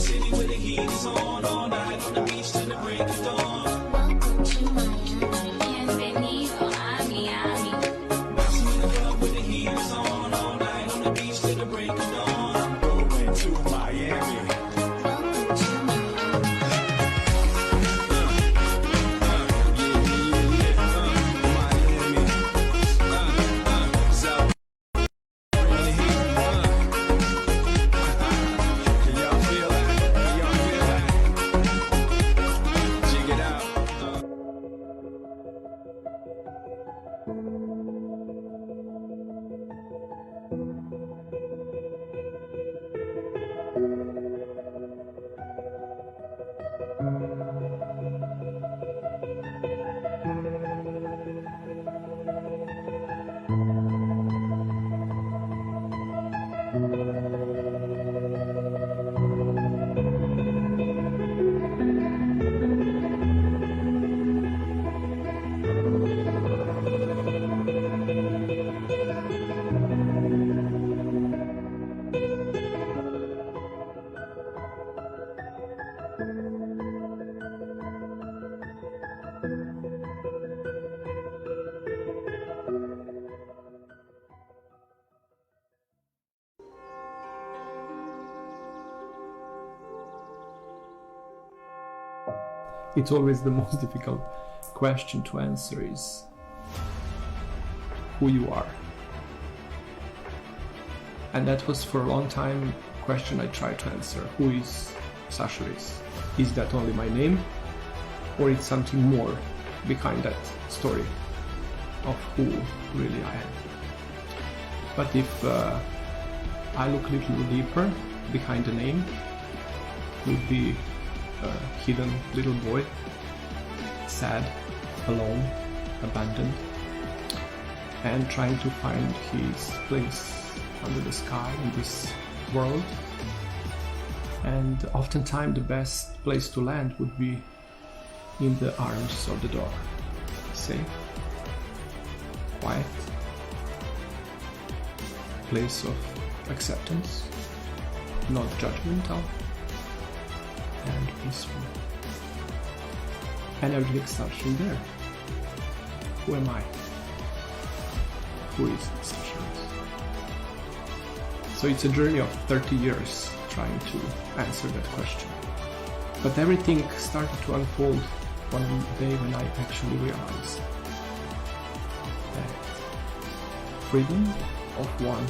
city where the heat is on all night on the beach till the break of dawn. Welcome to Miami. Bienvenido a Miami. Bouncing in the club where the heat is on all night on the beach till the break of dawn. I'm going to Miami. Welcome to Miami. It's always the most difficult question to answer is who you are. And that was for a long time a question I tried to answer. Who is Sasha Rees? Is that only my name? Or it's something more behind that story of who really I am? But if I look a little deeper behind the name, would be a hidden little boy, sad, alone, abandoned, and trying to find his place under the sky in this world. And oftentimes the best place to land would be in the arms of the dog. Safe, quiet, place of acceptance, not judgmental, and peaceful. And everything starts from there. Who am I? Who is Sasha Rees? So it's a journey of 30 years trying to answer that question. But everything started to unfold one day when I actually realized that freedom of one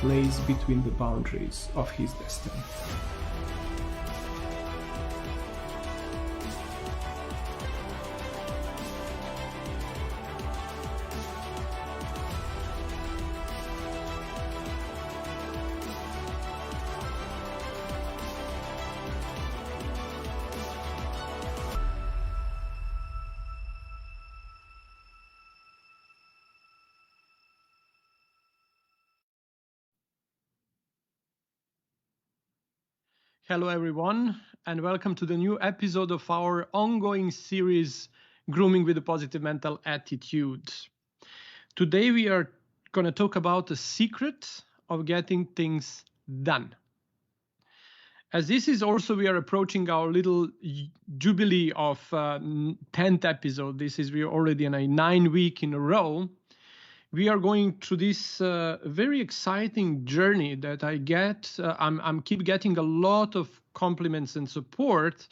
lays between the boundaries of his destiny. Hello, everyone, and welcome to the new episode of our ongoing series, Grooming with a Positive Mental Attitude. Today, we are going to talk about the secret of getting things done. As this is also, we are approaching our little jubilee of 10th episode. We are already in a 9-week in a row. We are going through this very exciting journey that I get. I'm keep getting a lot of compliments and support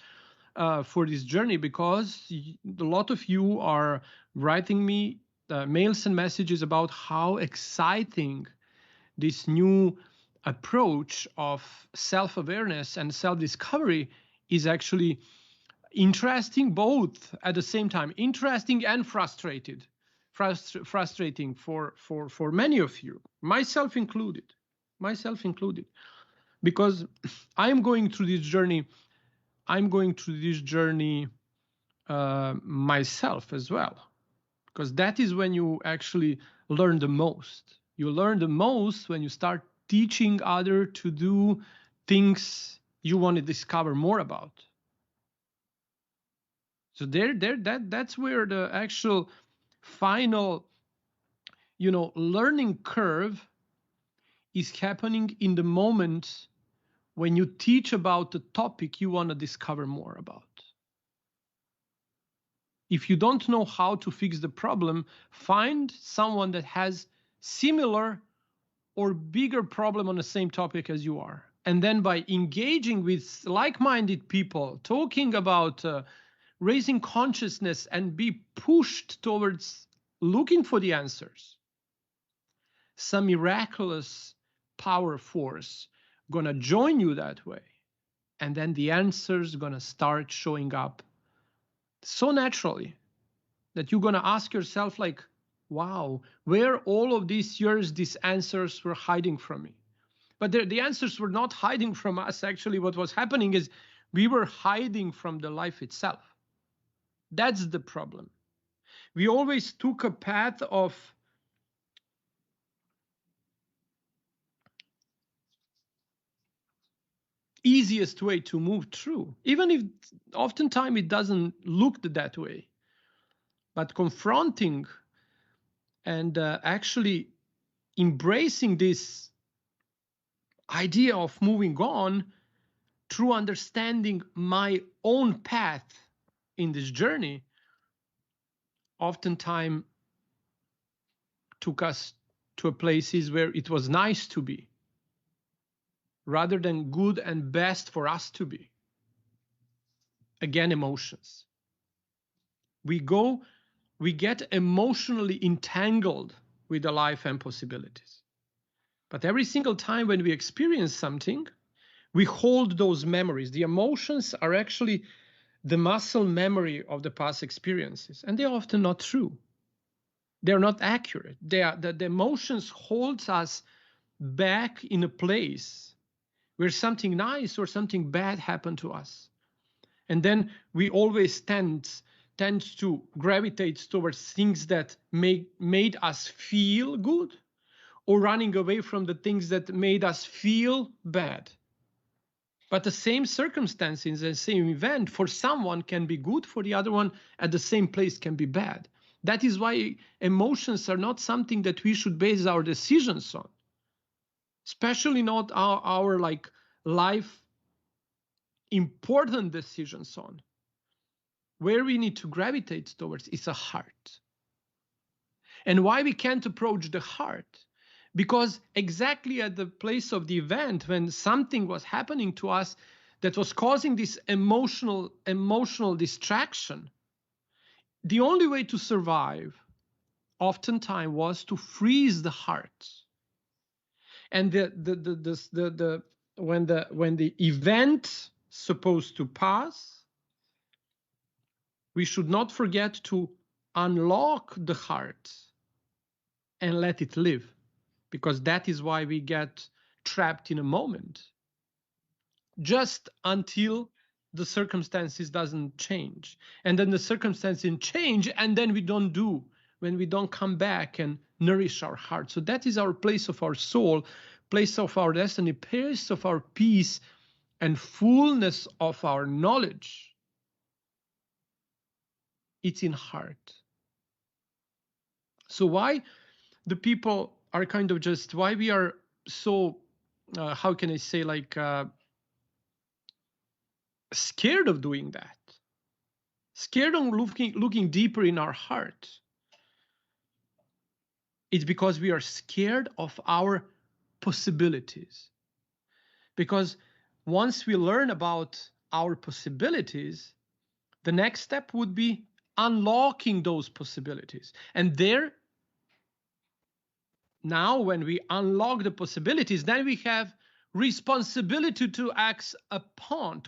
for this journey because a lot of you are writing me mails and messages about how exciting this new approach of self-awareness and self-discovery is actually interesting, both at the same time, interesting and frustrating for many of you, myself included, because I'm going through this journey. Myself as well, because that is when you actually learn the most. You learn the most when you start teaching others to do things you want to discover more about. So that's where the actual final, learning curve is happening in the moment when you teach about the topic you want to discover more about. If you don't know how to fix the problem, find someone that has similar or bigger problem on the same topic as you are. And then by engaging with like-minded people, talking about raising consciousness and be pushed towards looking for the answers, some miraculous power force gonna join you that way. And then the answers gonna start showing up so naturally that you're gonna ask yourself like, wow, where all of these years these answers were hiding from me? But the answers were not hiding from us. Actually, what was happening is we were hiding from the life itself. That's the problem. We always took a path of easiest way to move through, even if oftentimes it doesn't look that way. But confronting and actually embracing this idea of moving on through understanding my own path in this journey oftentimes took us to places where it was nice to be rather than good and best for us to be. Again, emotions. We get emotionally entangled with the life and possibilities. But every single time when we experience something, we hold those memories. The emotions are actually the muscle memory of the past experiences, and they're often not true. They're not accurate. The emotions hold us back in a place where something nice or something bad happened to us. And then we always tend to gravitate towards things that made us feel good, or running away from the things that made us feel bad. But the same circumstances, the same event for someone can be good, for the other one at the same place can be bad. That is why emotions are not something that we should base our decisions on, especially not our like life important decisions on. Where we need to gravitate towards is a heart. And why we can't approach the heart? Because exactly at the place of the event, when something was happening to us that was causing this emotional distraction, the only way to survive oftentimes was to freeze the heart. And when the event supposed to pass, we should not forget to unlock the heart and let it live, because that is why we get trapped in a moment, just until the circumstances doesn't change. And then the circumstances change, and then we don't do, when we don't come back and nourish our heart. So that is our place of our soul, place of our destiny, place of our peace and fullness of our knowledge. It's in heart. So why the people are kind of just, why we are so, how can I say, like scared of doing that, scared of looking deeper in our heart? It's because we are scared of our possibilities. Because once we learn about our possibilities, the next step would be unlocking those possibilities. And there, now when we unlock the possibilities, then we have responsibility to act upon,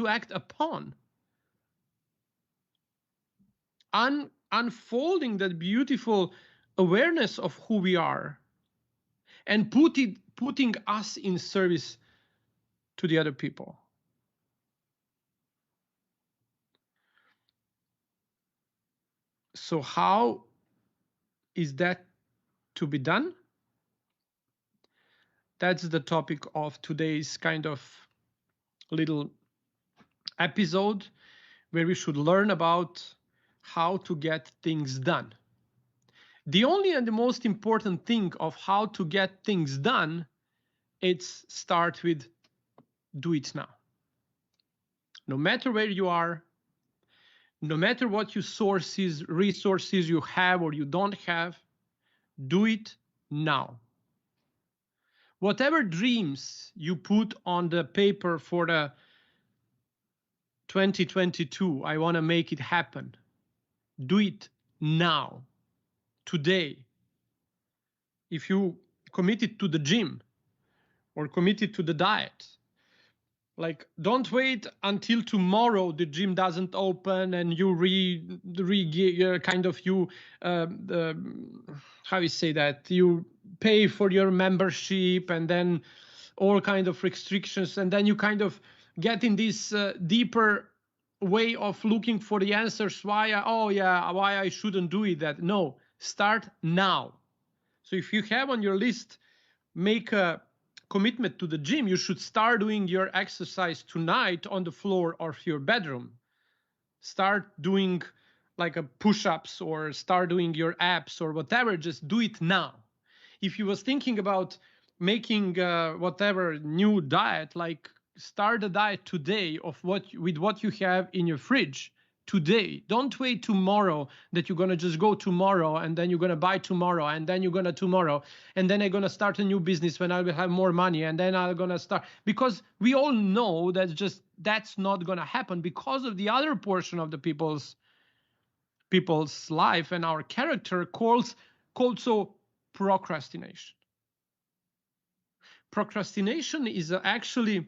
unfolding that beautiful awareness of who we are and putting us in service to the other people. So how is that to be done? That's the topic of today's kind of little episode, where we should learn about how to get things done. The only and the most important thing of how to get things done, it's start with do it now. No matter where you are, no matter what resources you have or you don't have, do it now. Whatever dreams you put on the paper for the 2022, I want to make it happen. Do it now, today. If you committed to the gym or committed to the diet, like don't wait until tomorrow the gym doesn't open and you how you say that, you pay for your membership and then all kind of restrictions, and then you kind of get in this deeper way of looking for the answers why I shouldn't do it. That no, start now. So if you have on your list, make a commitment to the gym, you should start doing your exercise tonight on the floor of your bedroom. Start doing like a push-ups or start doing your abs or whatever. Just do it now. If you was thinking about making whatever new diet, like start a diet today with what you have in your fridge today. Don't wait tomorrow that you're going to just go tomorrow and then you're going to buy tomorrow and then you're going to tomorrow and then I'm going to start a new business when I will have more money and then I'm going to start, because we all know that's not going to happen because of the other portion of the people's life and our character called so procrastination. Procrastination is actually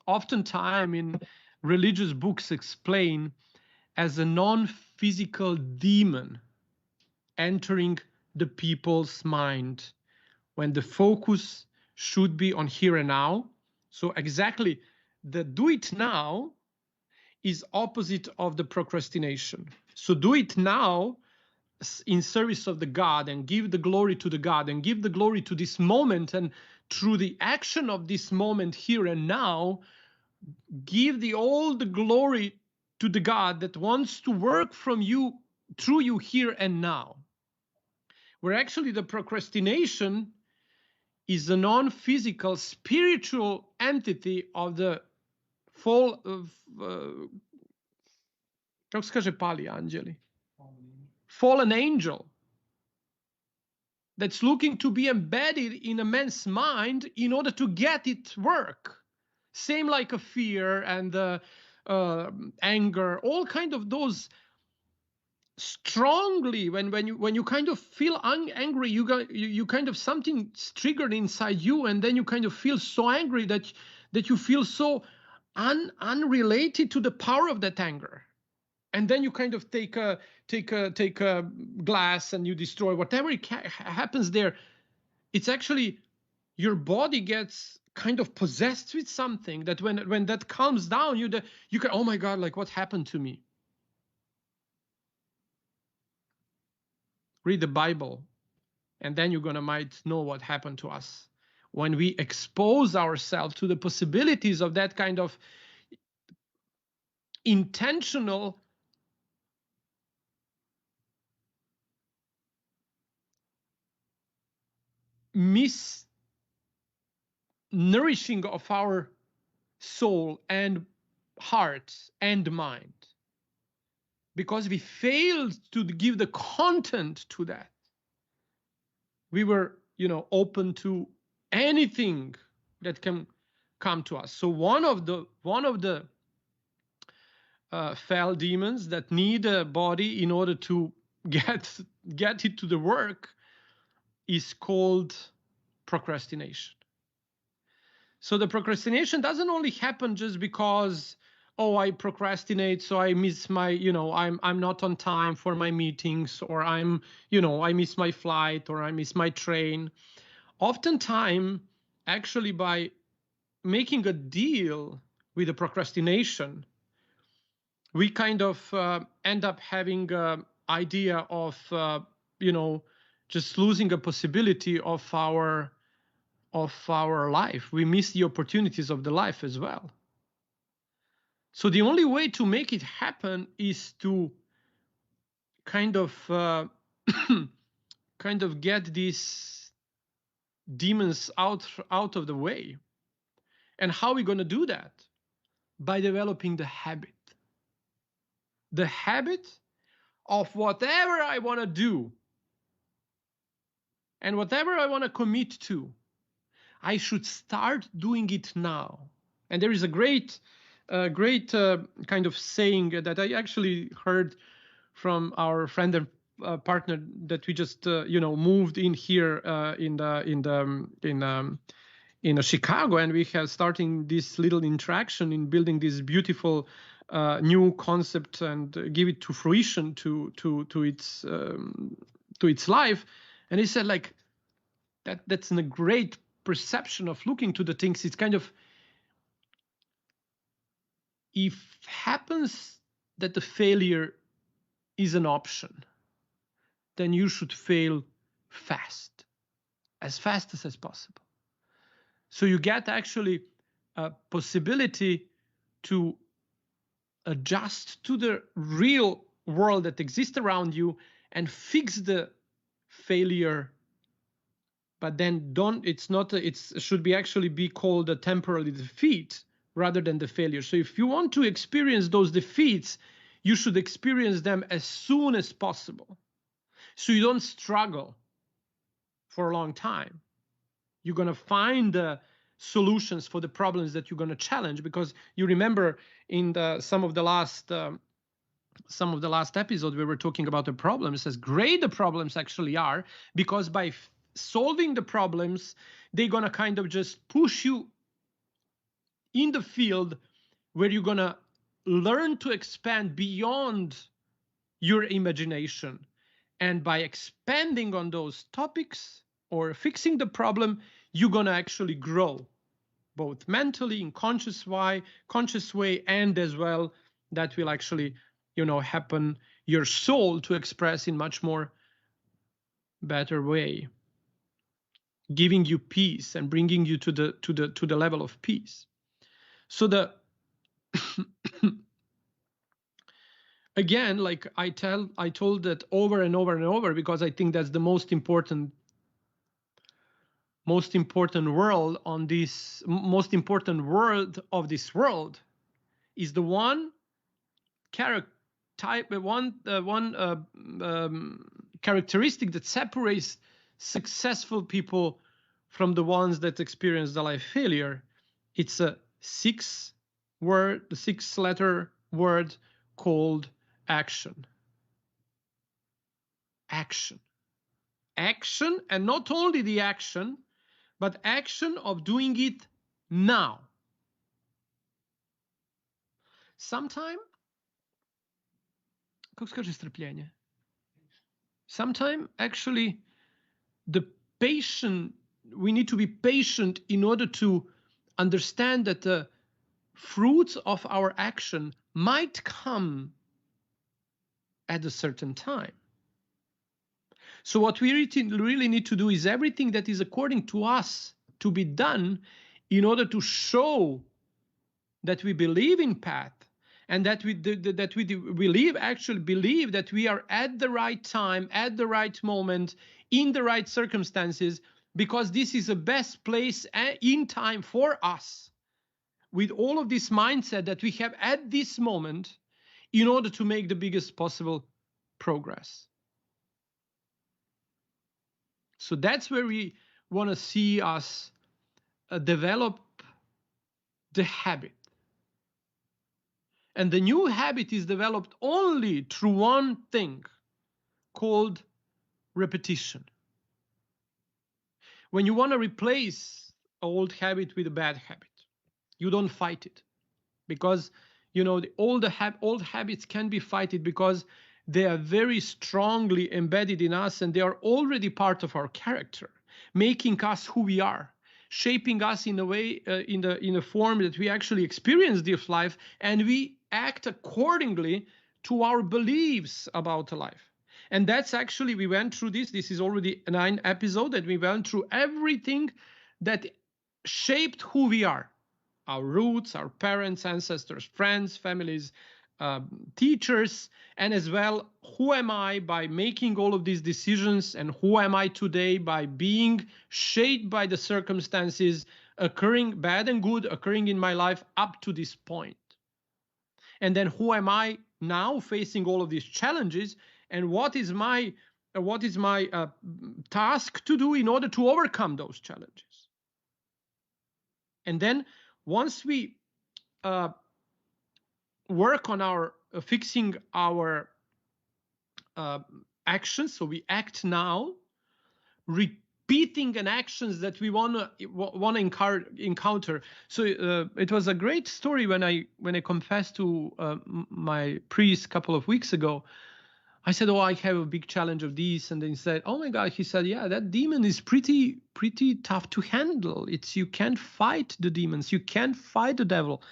oftentimes in religious books explained as a non-physical demon entering the people's mind when the focus should be on here and now. So exactly, the do it now is opposite of the procrastination. So do it now in service of the God and give the glory to the God and give the glory to this moment, and through the action of this moment here and now, give all the glory to the God that wants to work from you, through you here and now. Where actually the procrastination is a non-physical spiritual entity of the fall of kako se kaže pali anđeli? Fallen angel that's looking to be embedded in a man's mind in order to get it work. Same like a fear and anger, all kind of those strongly when you kind of feel angry, you kind of something's triggered inside you, and then you kind of feel so angry that you feel so unrelated to the power of that anger. And then you kind of take a glass and you destroy whatever happens there. It's actually your body gets kind of possessed with something that when that calms down, you can, oh my God, like what happened to me? Read the Bible, and then you're gonna might know what happened to us when we expose ourselves to the possibilities of that kind of intentional misnourishing of our soul and heart and mind, because we failed to give the content to that. We were, open to anything that can come to us. So one of the fell demons that need a body in order to get it to the work is called procrastination. So the procrastination doesn't only happen just because, oh, I procrastinate, so I miss my, I'm not on time for my meetings, or I miss my flight, or I miss my train. Oftentimes, actually, by making a deal with the procrastination, we kind of end up having an idea of, just losing a possibility of our life. We miss the opportunities of the life as well. So the only way to make it happen is to kind of get these demons out of the way, And how are we going to do that? By developing the habit. The habit of whatever I want to do and whatever I want to commit to, I should start doing it now. And there is a great kind of saying that I actually heard from our friend and partner that we just moved in here in Chicago, and we have starting this little interaction in building this beautiful new concept and give it to fruition to its life. And he said like that's a great perception of looking to the things. It's kind of, if happens that the failure is an option, then you should fail fast as possible. So you get actually a possibility to adjust to the real world that exists around you and fix the failure. But then it should be actually be called a temporary defeat rather than the failure. So if you want to experience those defeats, you should experience them as soon as possible, so you don't struggle for a long time. You're going to find the solutions for the problems that you're going to challenge, because you remember in some of the last episodes we were talking about the problems, as great the problems actually are, because by solving the problems, they're going to kind of just push you in the field where you're going to learn to expand beyond your imagination. And by expanding on those topics or fixing the problem, you're going to actually grow, both mentally in conscious way, and as well that will actually, happen your soul to express in much more better way, giving you peace and bringing you to the level of peace. So again, like I told that over and over and over, because I think that's the most important world on this, most important word of this world is the one characteristic that separates successful people from the ones that experience the life failure. It's a 6-letter word called action. Action, and not only the action, but action of doing it now. Sometimes actually we need to be patient in order to understand that the fruits of our action might come at a certain time. So what we really need to do is everything that is according to us to be done in order to show that we believe in path, and that we believe that we are at the right time, at the right moment, in the right circumstances, because this is the best place in time for us, with all of this mindset that we have at this moment, in order to make the biggest possible progress. So that's where we want to see us develop the habit. And the new habit is developed only through one thing called repetition. When you want to replace an old habit with a bad habit, you don't fight it, because the old habits can be fighted because they are very strongly embedded in us, and they are already part of our character, making us who we are, shaping us in a way, in a form that we actually experience this life, and we act accordingly to our beliefs about life. And that's actually, we went through this. This is already 9 episodes that we went through everything that shaped who we are. Our roots, our parents, ancestors, friends, families, teachers, and as well, who am I by making all of these decisions, and who am I today by being shaped by the circumstances occurring, bad and good, occurring in my life up to this point. And then who am I now facing all of these challenges, and what is my task to do in order to overcome those challenges? And then once we work on our fixing our actions, so we act now, repeating an actions that we want to encounter. So it was a great story when I confessed to my priest a couple of weeks ago. I said, "Oh, I have a big challenge of this," and then he said, "Oh my God!" He said, "Yeah, that demon is pretty tough to handle. You can't fight the demons. You can't fight the devil.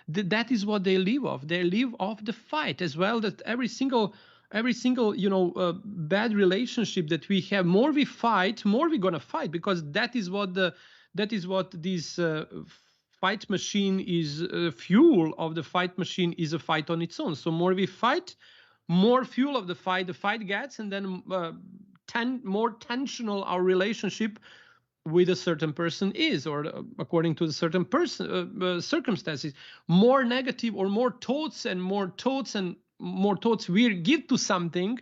That is what they live off. They live off the fight as well. That every single bad relationship that we have, more we fight, more we're gonna fight, because that is what this fight machine is. Fuel of the fight machine is a fight on its own. So more we fight, more fuel of the fight gets, and then more tensional our relationship with a certain person is, or according to the certain person circumstances. More negative or more thoughts we give to something,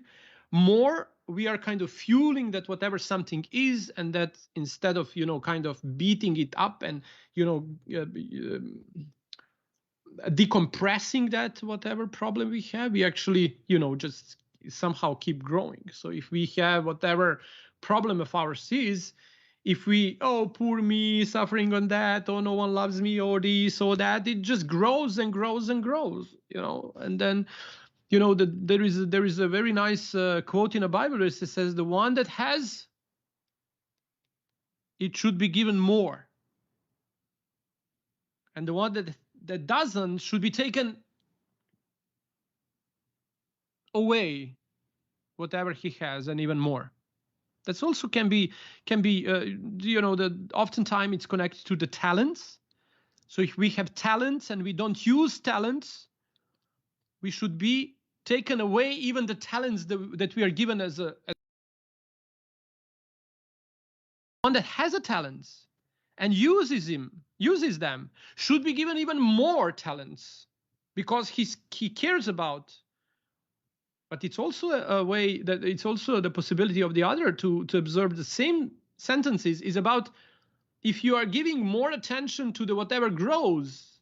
more we are kind of fueling that whatever something is, and that instead of kind of beating it up and decompressing that whatever problem we have, we actually just somehow keep growing. So if we have whatever problem of ours is, if we, oh, poor me, suffering on that, oh, no one loves me, or this or that, it just grows and grows and grows, and then there is a very nice quote in the Bible where it says, the one that has, it should be given more, and the one that doesn't should be taken away whatever he has, and even more. That's also can be oftentimes it's connected to the talents. So if we have talents and we don't use talents, we should be taken away even the talents that we are given as one that has a talents and uses them should be given even more talents, because he cares about. But it's also a way that it's also the possibility of the other to observe the same sentences is about, if you are giving more attention to the whatever grows,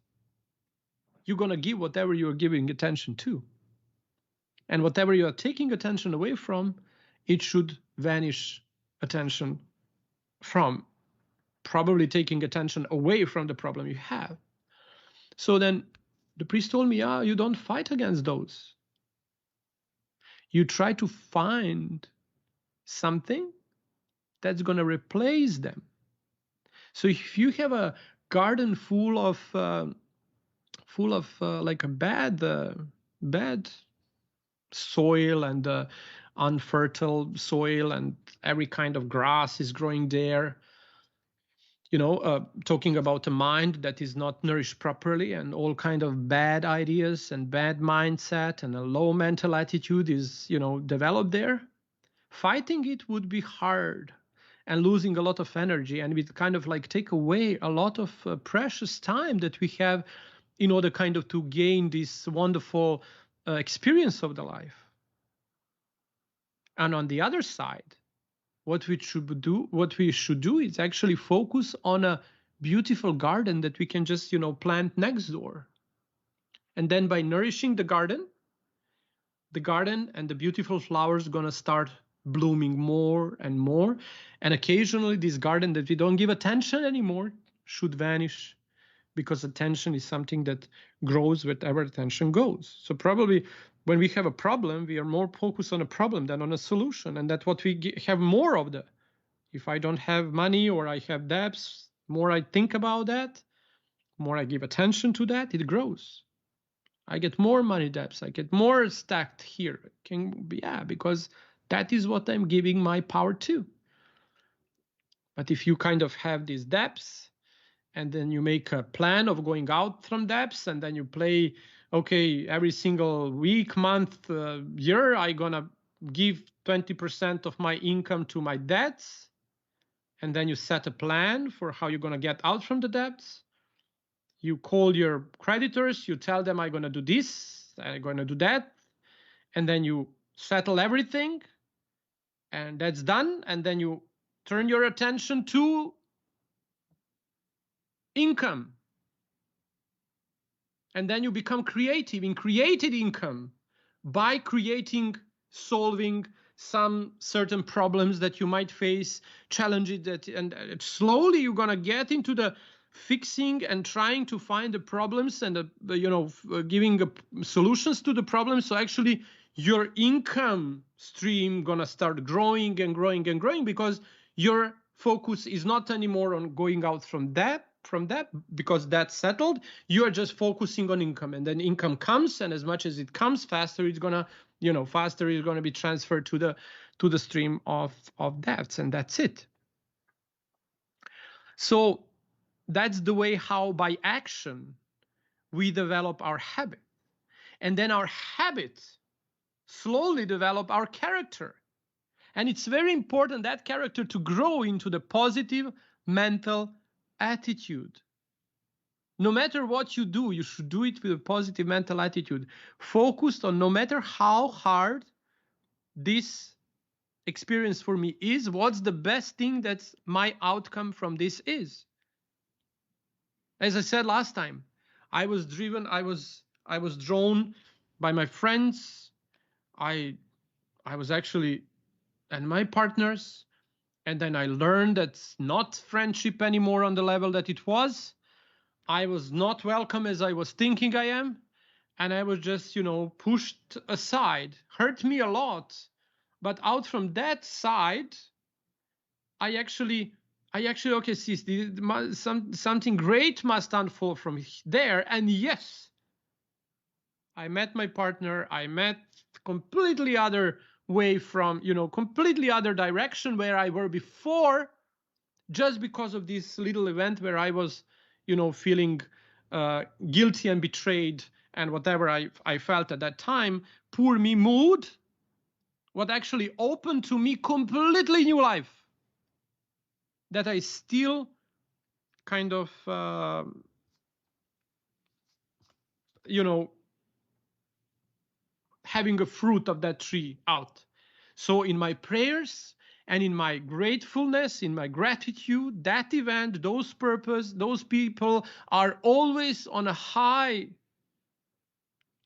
you're going to give whatever you're giving attention to. And whatever you are taking attention away from, it should vanish attention from, probably taking attention away from the problem you have. So then the priest told me, you don't fight against those. You try to find something that's going to replace them. So if you have a garden full of like a bad soil and unfertile soil, and every kind of grass is growing there, talking about a mind that is not nourished properly, and all kind of bad ideas and bad mindset and a low mental attitude is developed there, fighting it would be hard and losing a lot of energy, and it kind of like take away a lot of precious time that we have in order kind of to gain this wonderful experience of the life. And on the other side, what we should do is actually focus on a beautiful garden that we can just plant next door, and then by nourishing the garden and the beautiful flowers gonna start blooming more and more, and occasionally this garden that we don't give attention anymore should vanish, because attention is something that grows wherever attention goes. So probably when we have a problem, we are more focused on a problem than on a solution, and that's what we have more of. If I don't have money or I have debts, more I think about that, more I give attention to that, it grows. I get more money debts, I get more stacked here. Because that is what I'm giving my power to. But if you kind of have these debts, and then you make a plan of going out from debts, and then you play, okay, every single week, month, year, I'm gonna give 20% of my income to my debts, and then you set a plan for how you're going to get out from the debts. You call your creditors, you tell them, I'm going to do this, I'm going to do that, and then you settle everything, and that's done. And then you turn your attention to income. And then you become creative in created income by solving some certain problems that you might face, challenges that, and slowly you're gonna get into the fixing and trying to find the problems and giving solutions to the problems. So actually, your income stream gonna start growing and growing and growing, because your focus is not anymore on going out from that because that's settled. You are just focusing on income, and then income comes, and as much as it comes, faster it's gonna be transferred to the stream of debts, and that's it. So that's the way how by action we develop our habit, and then our habits slowly develop our character. And it's very important that character to grow into the positive mental attitude. No matter what you do, you should do it with a positive mental attitude, focused on, no matter how hard this experience for me is, what's the best thing that my outcome from this is. As I said last time, I was drawn by my friends. I was actually, and my partners, and then I learned that's not friendship anymore on the level that it was. I was not welcome as I was thinking I am, and I was just, pushed aside. Hurt me a lot, but out from that side, I actually okay, see, something great must unfold from there. And yes, I met my partner. I met completely other way from, completely other direction where I were before, just because of this little event where I was, feeling guilty and betrayed and whatever I felt at that time, poor me mood, what actually opened to me completely new life that I still kind of, having a fruit of that tree out. So in my prayers and in my gratefulness, in my gratitude, that event, those purpose, those people are always on a high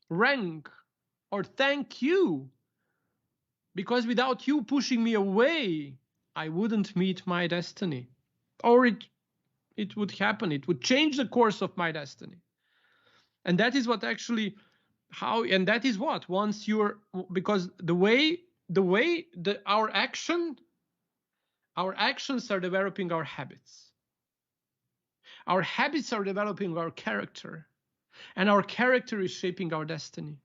rank, or thank you, because without you pushing me away, I wouldn't meet my destiny, or it would happen. It would change the course of my destiny. And that is what actually and that is what, once you're, because our actions are developing our habits. Our habits are developing our character, and our character is shaping our destiny.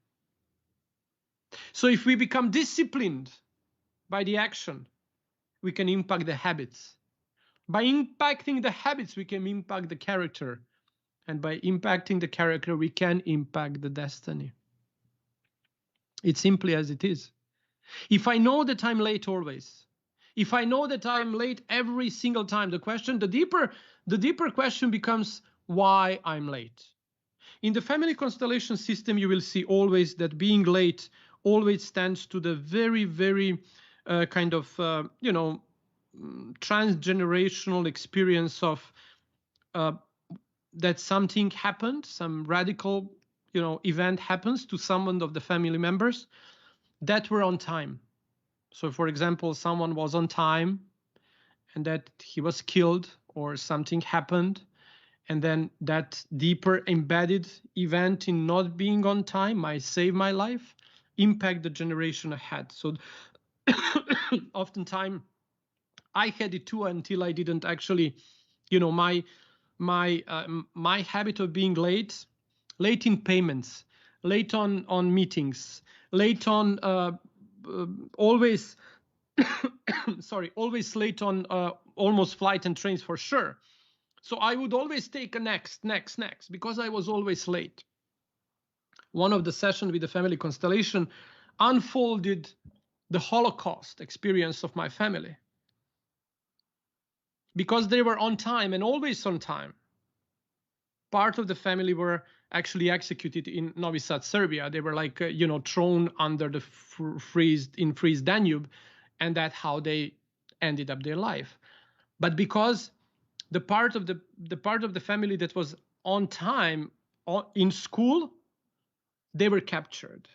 So if we become disciplined by the action, we can impact the habits. By impacting the habits, we can impact the character. And by impacting the character, we can impact the destiny. It's simply as it is. If I know that I'm late always, if I know that I'm late every single time, the deeper question becomes why I'm late. In the family constellation system, you will see always that being late always stands to the very, very kind of, transgenerational experience of that something happened, some radical, event happens to someone of the family members that were on time. So for example, someone was on time and that he was killed, or something happened, and then that deeper embedded event in not being on time might save my life, impact the generation ahead. So oftentimes I had it too, until I didn't actually, my habit of being late in payments, late on meetings, late on always always late on almost flight and trains for sure. So I would always take a next, because I was always late. One of the sessions with the family constellation unfolded the Holocaust experience of my family. because they were on time and always on time. Part of the family were actually executed in Novi Sad, Serbia. They were like, thrown under the freeze Danube, and that's how they ended up their life. But because the part of the family that was on time in school, they were captured,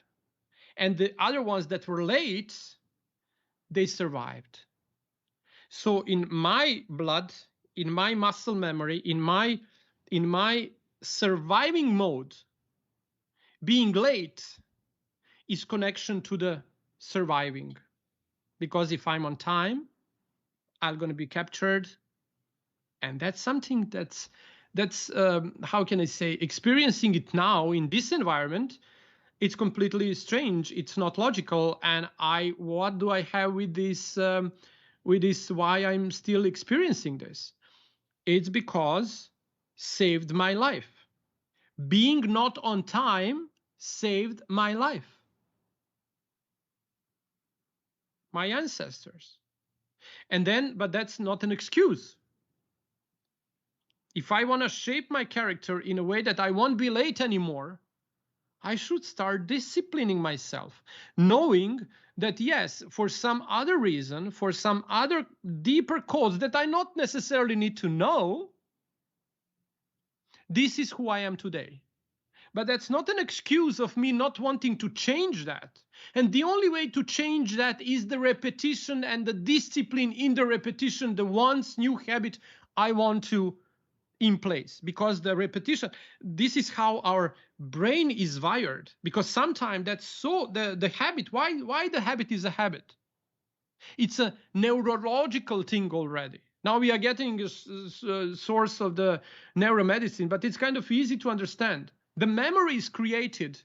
and the other ones that were late, they survived. So in my blood, in my muscle memory, in my surviving mode, being late is connection to the surviving. Because if I'm on time, I'm going to be captured. And that's something that's how can I say, experiencing it now in this environment, it's completely strange. It's not logical. And what do I have with this, why I'm still experiencing this? It's because saved my life. Being not on time saved my life. My ancestors. But that's not an excuse. If I want to shape my character in a way that I won't be late anymore, I should start disciplining myself, knowing that yes, for some other reason, for some other deeper cause that I not necessarily need to know, this is who I am today. But that's not an excuse of me not wanting to change that. And the only way to change that is the repetition and the discipline in the repetition, the once new habit I want to in place. Because the repetition, this is how our brain is wired. Because sometimes that's so the habit, why the habit is a habit? It's a neurological thing already. Now we are getting a source of the neuromedicine, but it's kind of easy to understand. The memory is created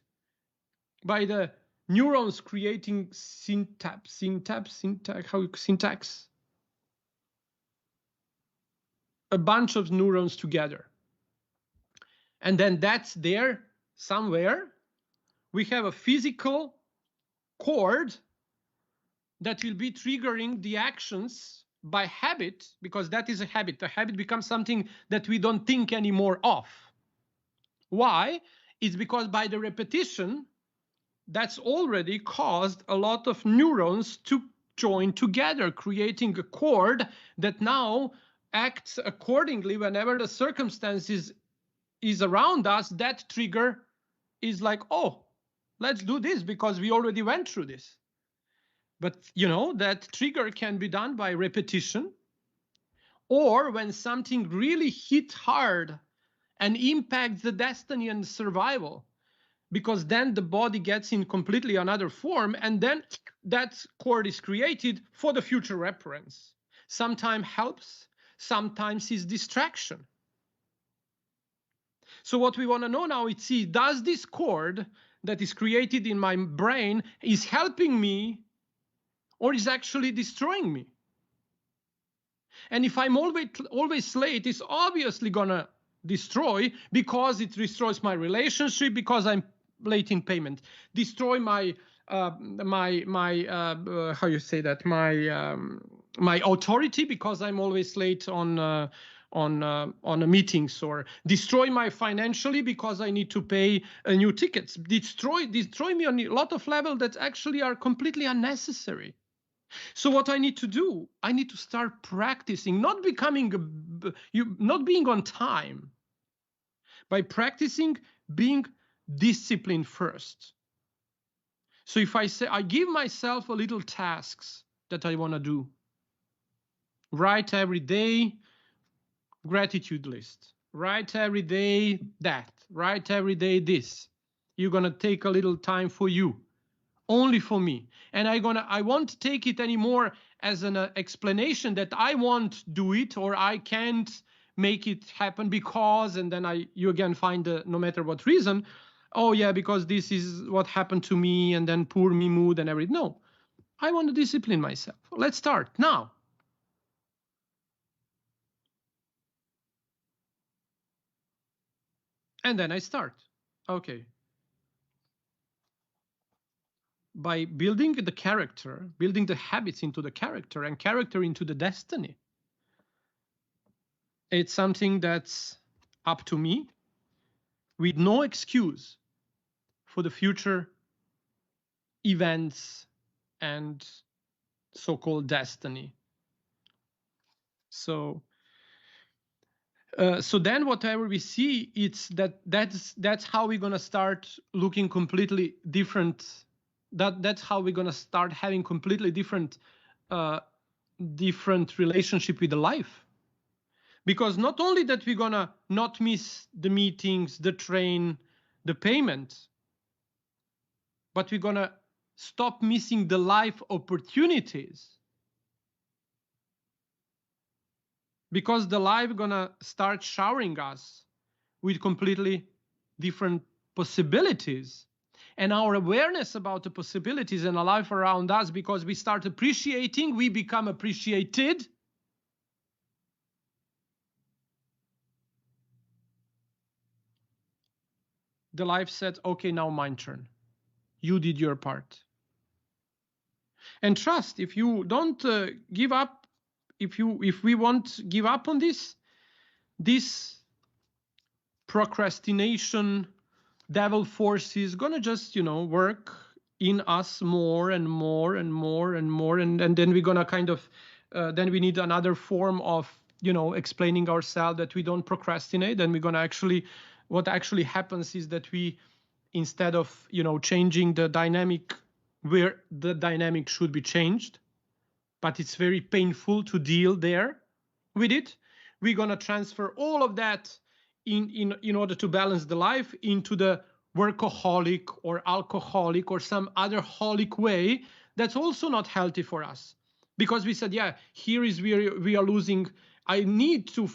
by the neurons creating syntax, a bunch of neurons together. And then that's there somewhere. We have a physical cord that will be triggering the actions by habit, because that is a habit. The habit becomes something that we don't think anymore of. Why? It's because by the repetition, that's already caused a lot of neurons to join together, creating a cord that now acts accordingly whenever the circumstances is around us. That trigger is like, oh, let's do this because we already went through this. But that trigger can be done by repetition, or when something really hit hard and impacts the destiny and survival, because then the body gets in completely another form, and then that cord is created for the future reference. Sometimes helps, sometimes is distraction. So what we want to know now is, see, does this cord that is created in my brain is helping me or is actually destroying me? And if I'm always late, it's obviously gonna destroy, because it destroys my relationship, because I'm late in payment, destroy my how you say that, my authority, because I'm always late on a meetings, or destroy my financially because I need to pay new tickets. Destroy me on a lot of levels that actually are completely unnecessary. So what I need to do, I need to start practicing, not being on time, by practicing being disciplined first. So if I say, I give myself a little tasks that I want to do. Write every day gratitude list. Write every day that. Write every day this. You're going to take a little time for you. Only for me. And I won't take it anymore as an explanation that I won't do it or I can't make it happen because, and then you again find no matter what reason, oh yeah, because this is what happened to me, and then poor me mood and everything. No, I want to discipline myself. Let's start now. And then I start. Okay. By building the character, building the habits into the character, and character into the destiny. It's something that's up to me with no excuse for the future events and so-called destiny. So then whatever we see, it's that's how we're gonna start looking completely different. That's how we're gonna start having completely different different relationship with the life. Because not only that we're gonna not miss the meetings, the train, the payment, but we're gonna stop missing the life opportunities. Because the life gonna start showering us with completely different possibilities. And our awareness about the possibilities in the life around us, because we start appreciating, we become appreciated. The life said, okay, now my turn. You did your part. And trust, if you don't give up, if we won't give up on this procrastination devil force is gonna just work in us more and more and more and more, and then we're gonna kind of then we need another form of explaining ourselves that we don't procrastinate. Then we're gonna actually, what actually happens is that we, instead of changing the dynamic where the dynamic should be changed, but it's very painful to deal there with it, we're gonna transfer all of that in order to balance the life into the workaholic or alcoholic or some other holic way that's also not healthy for us. Because we said, yeah, here is where we are losing. I need to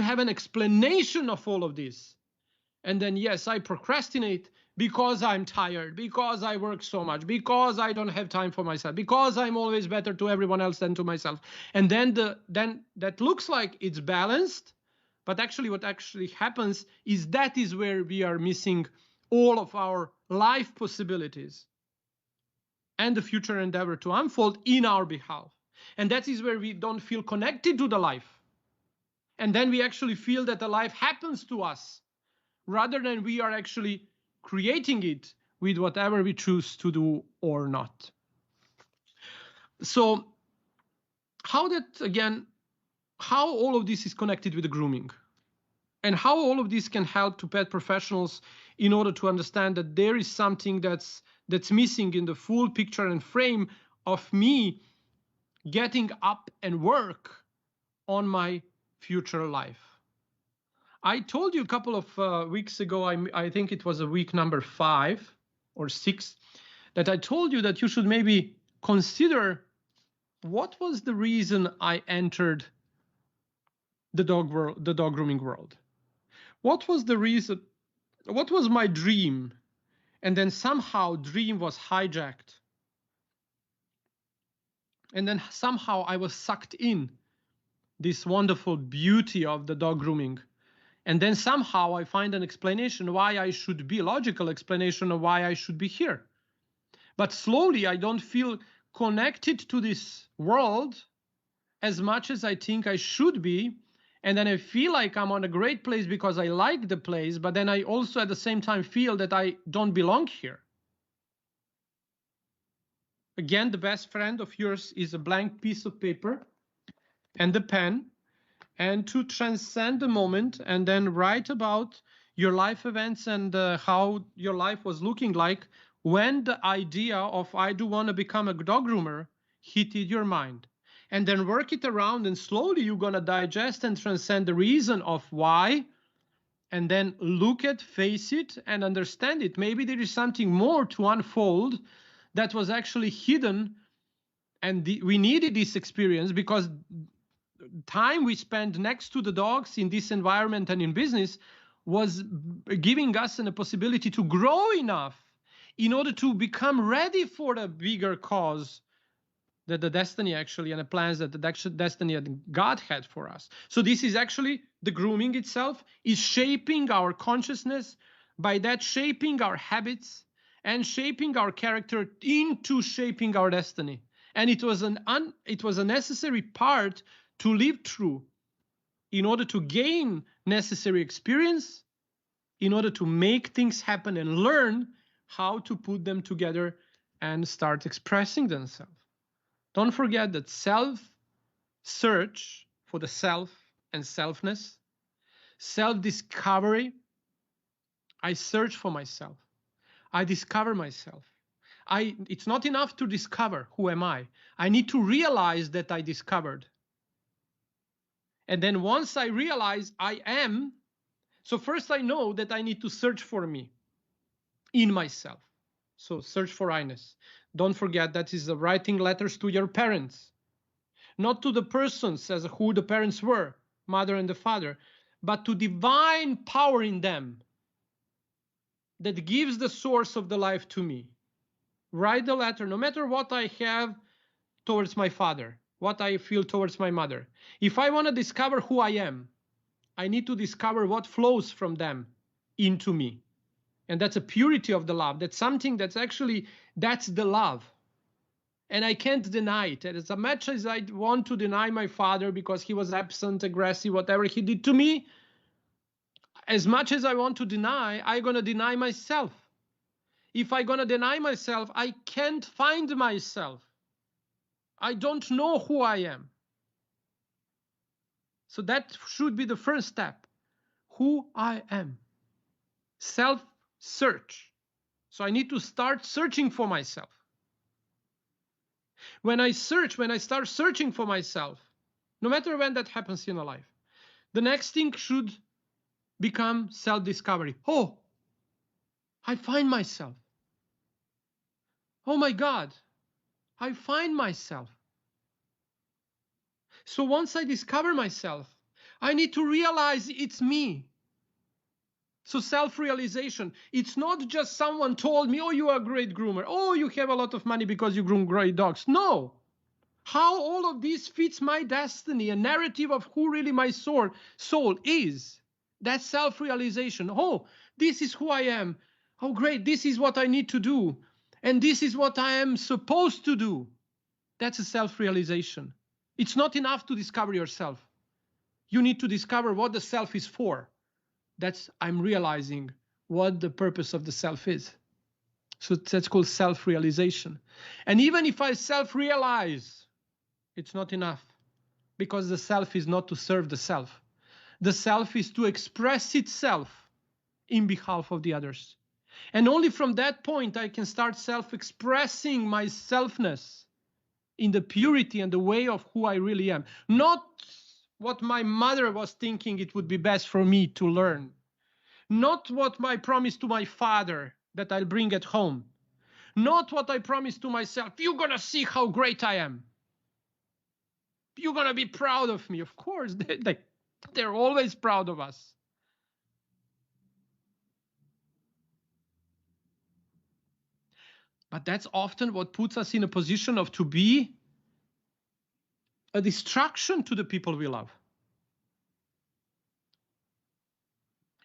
have an explanation of all of this. And then, yes, I procrastinate because I'm tired, because I work so much, because I don't have time for myself, because I'm always better to everyone else than to myself. And then that looks like it's balanced, but actually what actually happens is that is where we are missing all of our life possibilities and the future endeavor to unfold in our behalf. And that is where we don't feel connected to the life. And then we actually feel that the life happens to us, rather than we are actually creating it with whatever we choose to do or not. So how all of this is connected with the grooming, and how all of this can help to pet professionals in order to understand that there is something that's missing in the full picture and frame of me getting up and work on my future life. I told you a couple of weeks ago, I think it was a week number 5 or 6, that I told you that you should maybe consider what was the reason I entered the dog grooming world. What was the reason? What was my dream? And then somehow dream was hijacked. And then somehow I was sucked in this wonderful beauty of the dog grooming. And then somehow I find an explanation why I should be, logical explanation of why I should be here. But slowly I don't feel connected to this world as much as I think I should be. And then I feel like I'm on a great place because I like the place, but then I also at the same time feel that I don't belong here. Again, the best friend of yours is a blank piece of paper and a pen, and to transcend the moment and then write about your life events and how your life was looking like when the idea of I do want to become a dog groomer hit your mind. And then work it around, and slowly you're going to digest and transcend the reason of why, and then look at, face it, and understand it. Maybe there is something more to unfold that was actually hidden, and we needed this experience because time we spent next to the dogs in this environment and in business was giving us a possibility to grow enough in order to become ready for the bigger cause that the destiny actually, and the plans that the destiny that God had for us. So this is actually the grooming itself is shaping our consciousness, by that shaping our habits and shaping our character into shaping our destiny. And it was a necessary part to live through in order to gain necessary experience, in order to make things happen and learn how to put them together and start expressing themselves. Don't forget that self-search for the self and selfness, self-discovery. I search for myself. I discover myself. It's not enough to discover who am I. I need to realize that I discovered. And then once I realize I am, so first I know that I need to search for me in myself. So search for I-ness. Don't forget that is writing letters to your parents, not to the persons as who the parents were, mother and the father, but to divine power in them that gives the source of the life to me. Write the letter, no matter what I have towards my father, what I feel towards my mother. If I want to discover who I am, I need to discover what flows from them into me. And that's a purity of the love. That's something that's actually, that's the love. And I can't deny it. And as much as I want to deny my father because he was absent, aggressive, whatever he did to me, as much as I want to deny, I'm going to deny myself. If I'm going to deny myself, I can't find myself. I don't know who I am. So that should be the first step. Who I am. Self-search. So I need to start searching for myself. When I start searching for myself, no matter when that happens in a life, the next thing should become self-discovery. Oh, I find myself. Oh my God, I find myself. So once I discover myself, I need to realize it's me. So self-realization, it's not just someone told me, oh, you are a great groomer. Oh, you have a lot of money because you groom great dogs. No. How all of this fits my destiny, a narrative of who really my soul is. That's self-realization. Oh, this is who I am. Oh, great. This is what I need to do. And this is what I am supposed to do. That's a self-realization. It's not enough to discover yourself. You need to discover what the self is for. That's I'm realizing what the purpose of the self is. So that's called self-realization. And even if I self-realize, it's not enough because the self is not to serve the self. The self is to express itself in behalf of the others. And only from that point I can start self-expressing my selfness in the purity and the way of who I really am. Not what my mother was thinking it would be best for me to learn. Not what I promised to my father that I'll bring at home. Not what I promised to myself. You're going to see how great I am. You're going to be proud of me. Of course, they're always proud of us. But that's often what puts us in a position of to be a distraction to the people we love.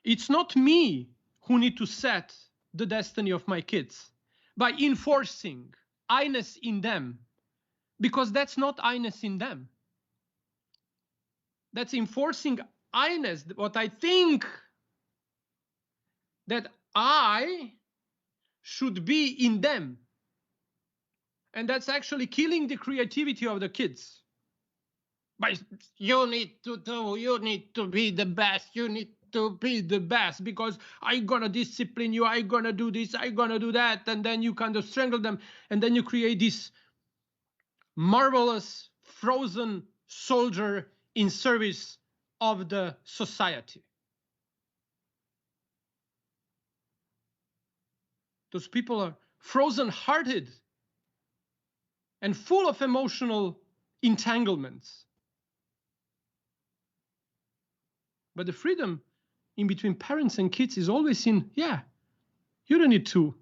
It's not me who need to set the destiny of my kids by enforcing I-ness in them, because that's not I-ness in them. That's enforcing I-ness, what I think that I should be in them. And that's actually killing the creativity of the kids. By you need to be the best, you need to be the best because I'm gonna discipline you, I'm gonna do this, I'm gonna do that, and then you kind of strangle them, and then you create this marvelous frozen soldier in service of the society. Those people are frozen-hearted and full of emotional entanglements. But the freedom in between parents and kids is always in, yeah, you don't need to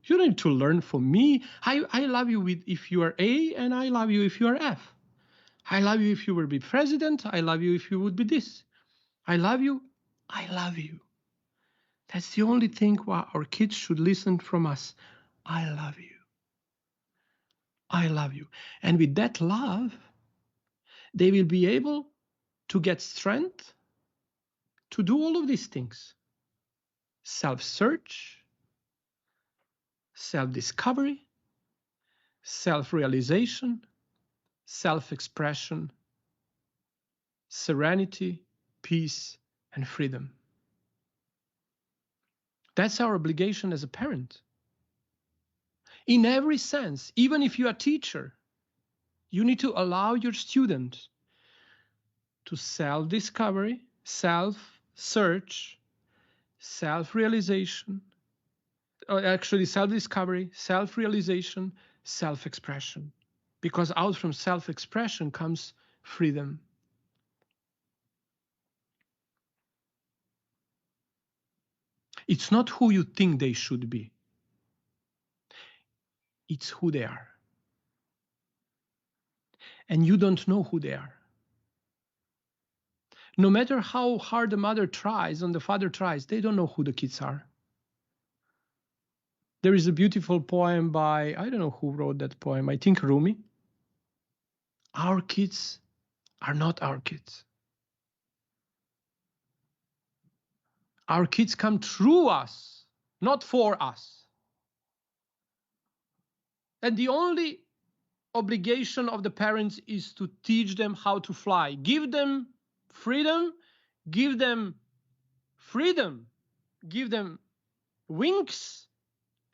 learn from me. I love you if you are A, and I love you if you are F. I love you if you will be president. I love you if you would be this. I love you. That's the only thing why our kids should listen from us. I love you. I love you. And with that love, they will be able to get strength to do all of these things: self-search, self-discovery, self-realization, self-expression, serenity, peace, and freedom. That's our obligation as a parent. In every sense, even if you're a teacher, you need to allow your student to self-discovery, self-search, self-realization, actually self-discovery, self-realization, self-expression. Because out from self-expression comes freedom. It's not who you think they should be. It's who they are. And you don't know who they are. No matter how hard the mother tries and the father tries, they don't know who the kids are. There is a beautiful poem by, I don't know who wrote that poem, I think Rumi. Our kids are not our kids. Our kids come through us, not for us. And the only obligation of the parents is to teach them how to fly. Give them freedom, give them freedom, give them wings,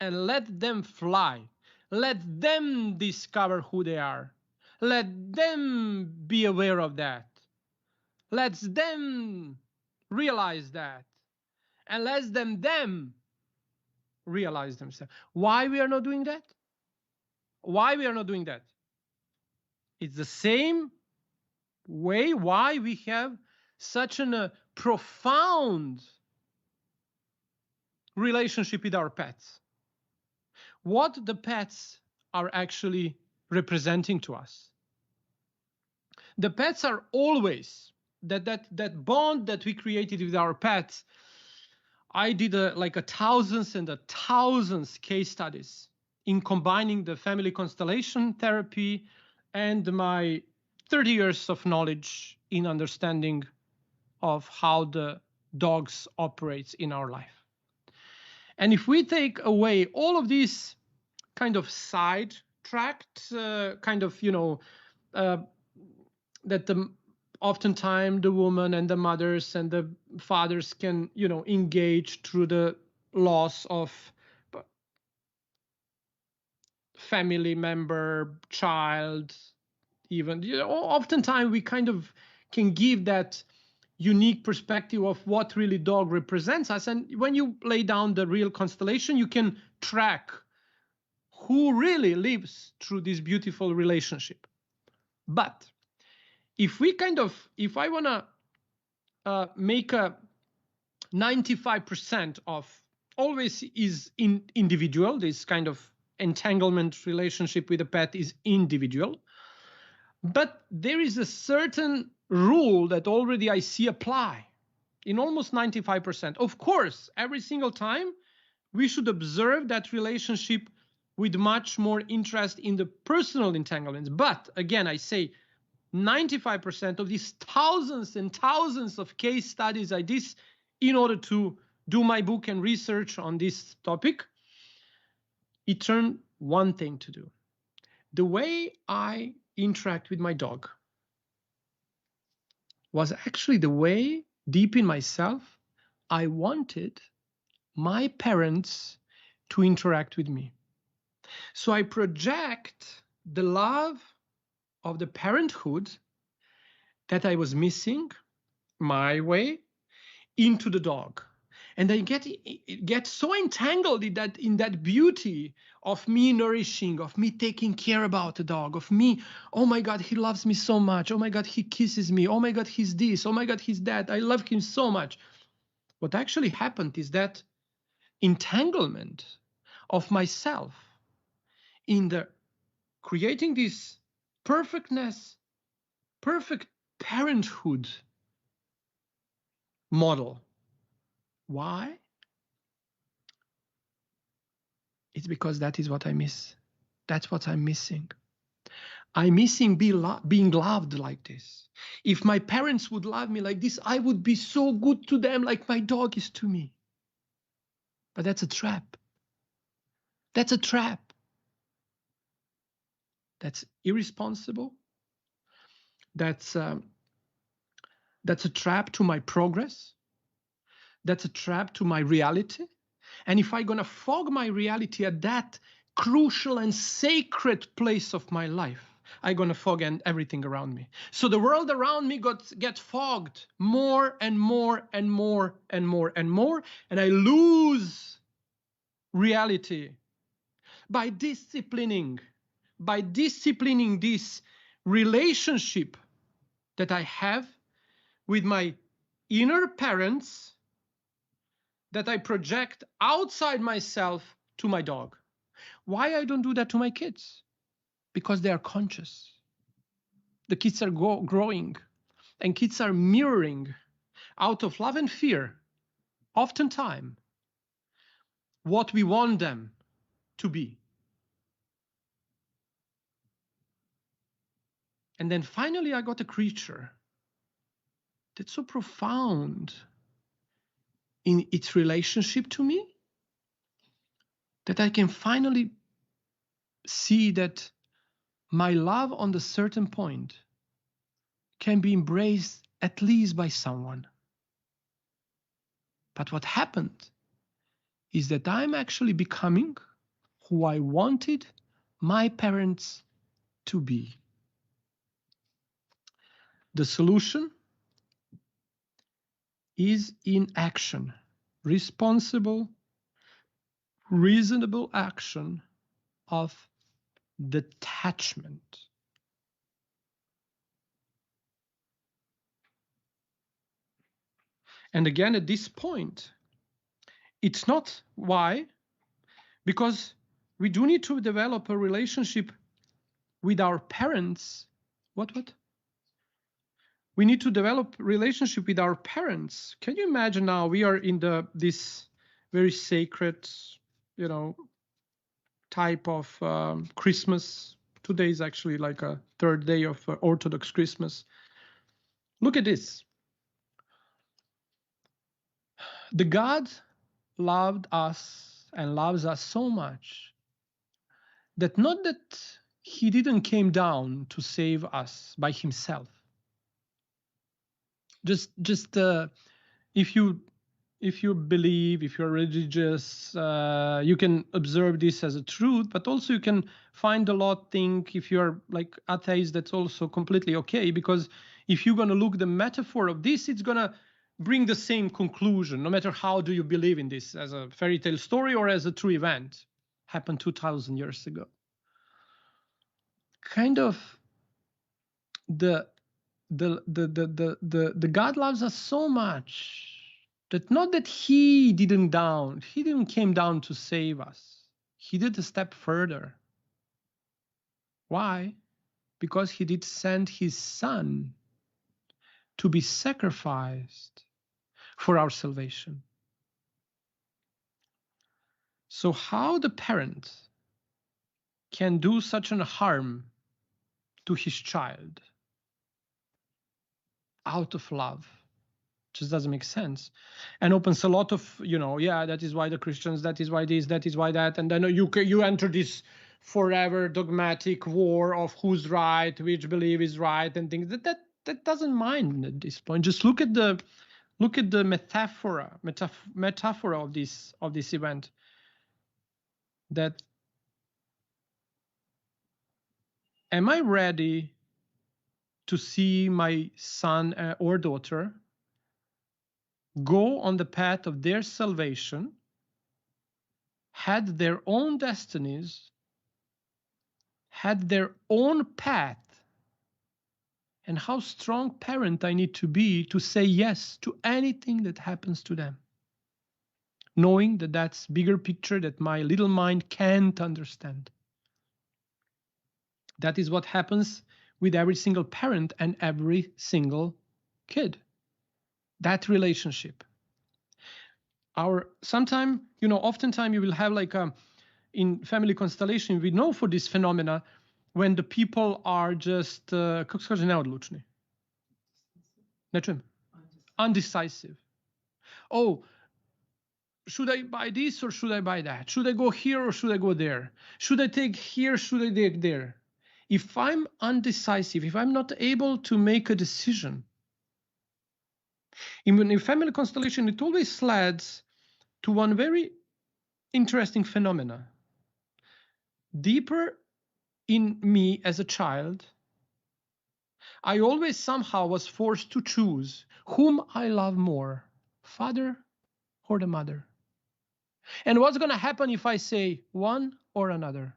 and let them fly. Let them discover who they are. Let them be aware of that. Let them realize that. And let them realize themselves. Why we are not doing that? Why we are not doing that? It's the same way why we have such a profound relationship with our pets. What the pets are actually representing to us. The pets are always that bond that we created with our pets. I did like thousands and thousands case studies in combining the family constellation therapy and my 30 years of knowledge in understanding of how the dogs operates in our life. And if we take away all of these kind of sidetracked, that oftentimes the woman and the mothers and the fathers can, engage through the loss of family member, child, even, oftentimes we kind of can give that unique perspective of what really dog represents us. And when you lay down the real constellation, you can track who really lives through this beautiful relationship. But if I want to make a 95% of always is individual, this kind of entanglement relationship with a pet is individual. But there is a certain rule that already I see apply in almost 95%. Of course, every single time we should observe that relationship with much more interest in the personal entanglements. But again, I say 95% of these thousands and thousands of case studies I did in order to do my book and research on this topic, it turned one thing to do. The way I interact with my dog was actually the way deep in myself I wanted my parents to interact with me. So I project the love of the parenthood that I was missing, my way, into the dog. And I get so entangled in that beauty of me nourishing, of me taking care about the dog, of me, oh my God, he loves me so much. Oh my God, he kisses me. Oh my God, he's this. Oh my God, he's that. I love him so much. What actually happened is that entanglement of myself in the creating this perfectness, perfect parenthood model. Why? It's because that is what I miss. That's what I'm missing. I'm missing being loved like this. If my parents would love me like this, I would be so good to them like my dog is to me. But that's a trap. That's a trap. That's irresponsible. That's a trap to my progress. That's a trap to my reality. And if I'm going to fog my reality at that crucial and sacred place of my life, I'm going to fog everything around me. So the world around me gets fogged more and more and more and more and more, and I lose reality by disciplining this relationship that I have with my inner parents that I project outside myself to my dog. Why I don't do that to my kids? Because they are conscious. The kids are growing, and kids are mirroring out of love and fear, oftentimes, what we want them to be. And then finally, I got a creature that's so profound in its relationship to me that I can finally see that my love on a certain point can be embraced at least by someone. But what happened is that I'm actually becoming who I wanted my parents to be. The solution is in action, responsible, reasonable action of detachment. And again, at this point, it's not why, because we do need to develop a relationship with our parents. What? We need to develop relationship with our parents. Can you imagine now we are in this very sacred, type of Christmas. Today is actually like a third day of Orthodox Christmas. Look at this. The God loved us and loves us so much that not that he didn't came down to save us by himself. Just if you believe, if you're religious, you can observe this as a truth, but also you can find a lot think if you're like atheist, that's also completely okay, because if you're going to look the metaphor of this, it's going to bring the same conclusion, no matter how do you believe in this, as a fairy tale story or as a true event happened 2,000 years ago. Kind of the God loves us so much that not that he didn't came down to save us. He did a step further. Why? Because he did send his son to be sacrificed for our salvation. So how the parent can do such an harm to his child out of love just doesn't make sense, and opens a lot of, that is why the Christians, that is why this, that is why that, and then you enter this forever dogmatic war of who's right, which belief is right, and things that doesn't mind at this point. Just look at the metaphor of this event. That am I ready to see my son or daughter go on the path of their salvation, had their own destinies, had their own path, and how strong parent I need to be to say yes to anything that happens to them, knowing that that's bigger picture that my little mind can't understand. That is what happens with every single parent and every single kid. That relationship. Oftentimes you will have like in family constellation, we know for this phenomena when the people are just, kako se kaže neodlučni? Ne čujem. Undecisive. Oh, should I buy this or should I buy that? Should I go here or should I go there? Should I take here? Should I take there? If I'm undecisive, if I'm not able to make a decision, even in family constellation, it always leads to one very interesting phenomena. Deeper in me as a child, I always somehow was forced to choose whom I love more, father or the mother. And what's going to happen if I say one or another?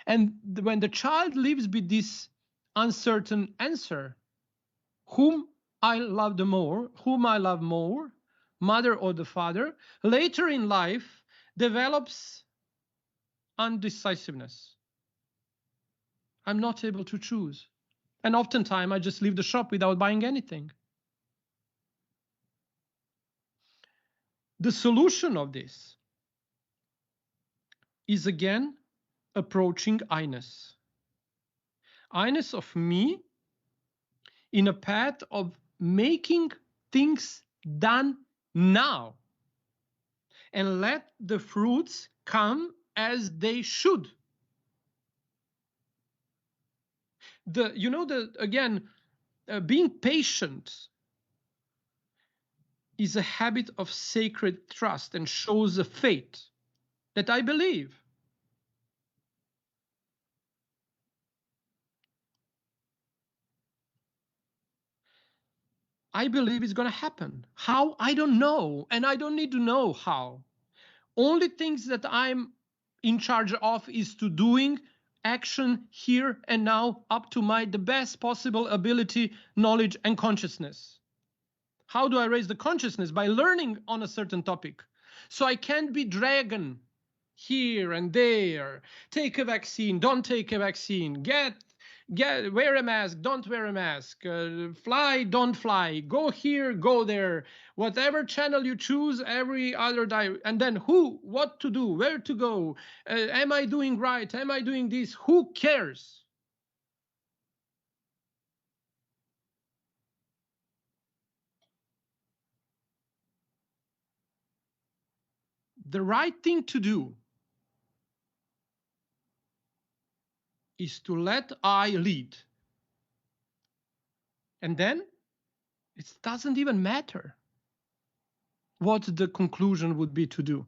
And when the child lives with this uncertain answer, whom I love more, mother or the father, later in life develops undecisiveness. I'm not able to choose. And oftentimes I just leave the shop without buying anything. The solution of this is again approaching I-ness. I-ness of me in a path of making things done now and let the fruits come as they should. Being patient is a habit of sacred trust and shows a faith that I believe. I believe it's going to happen. How? I don't know. And I don't need to know how. Only things that I'm in charge of is to doing action here and now up to the best possible ability, knowledge, and consciousness. How do I raise the consciousness? By learning on a certain topic. So I can't be dragged here and there. Take a vaccine, don't take a vaccine. Wear a mask, don't wear a mask. Fly, don't fly. Go here, go there. Whatever channel you choose, every other and then who, what to do, where to go. Am I doing right? Am I doing this? Who cares? The right thing to do is to let I lead. And then it doesn't even matter what the conclusion would be to do.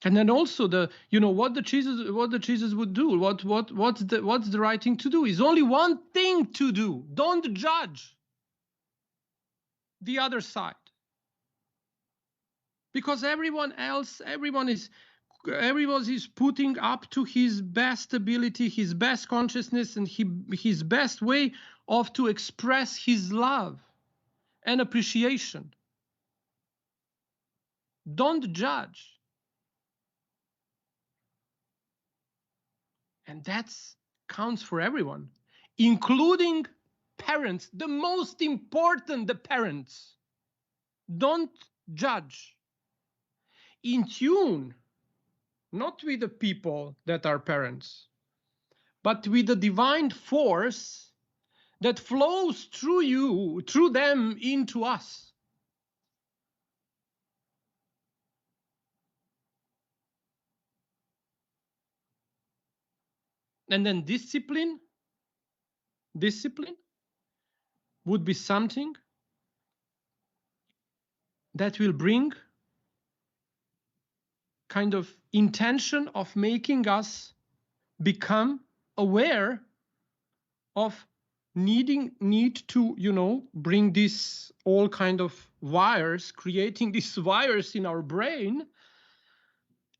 And then also what the Jesus would do, what's the right thing to do is only one thing to do. Don't judge the other side. Because everyone is putting up to his best ability, his best consciousness, and his best way of to express his love and appreciation. Don't judge. And that counts for everyone, including parents. The most important, the parents. Don't judge. In tune, not with the people that are parents, but with the divine force that flows through them into us. And then discipline would be something that will bring kind of intention of making us become aware of need to bring this all kind of wires, creating these wires in our brain.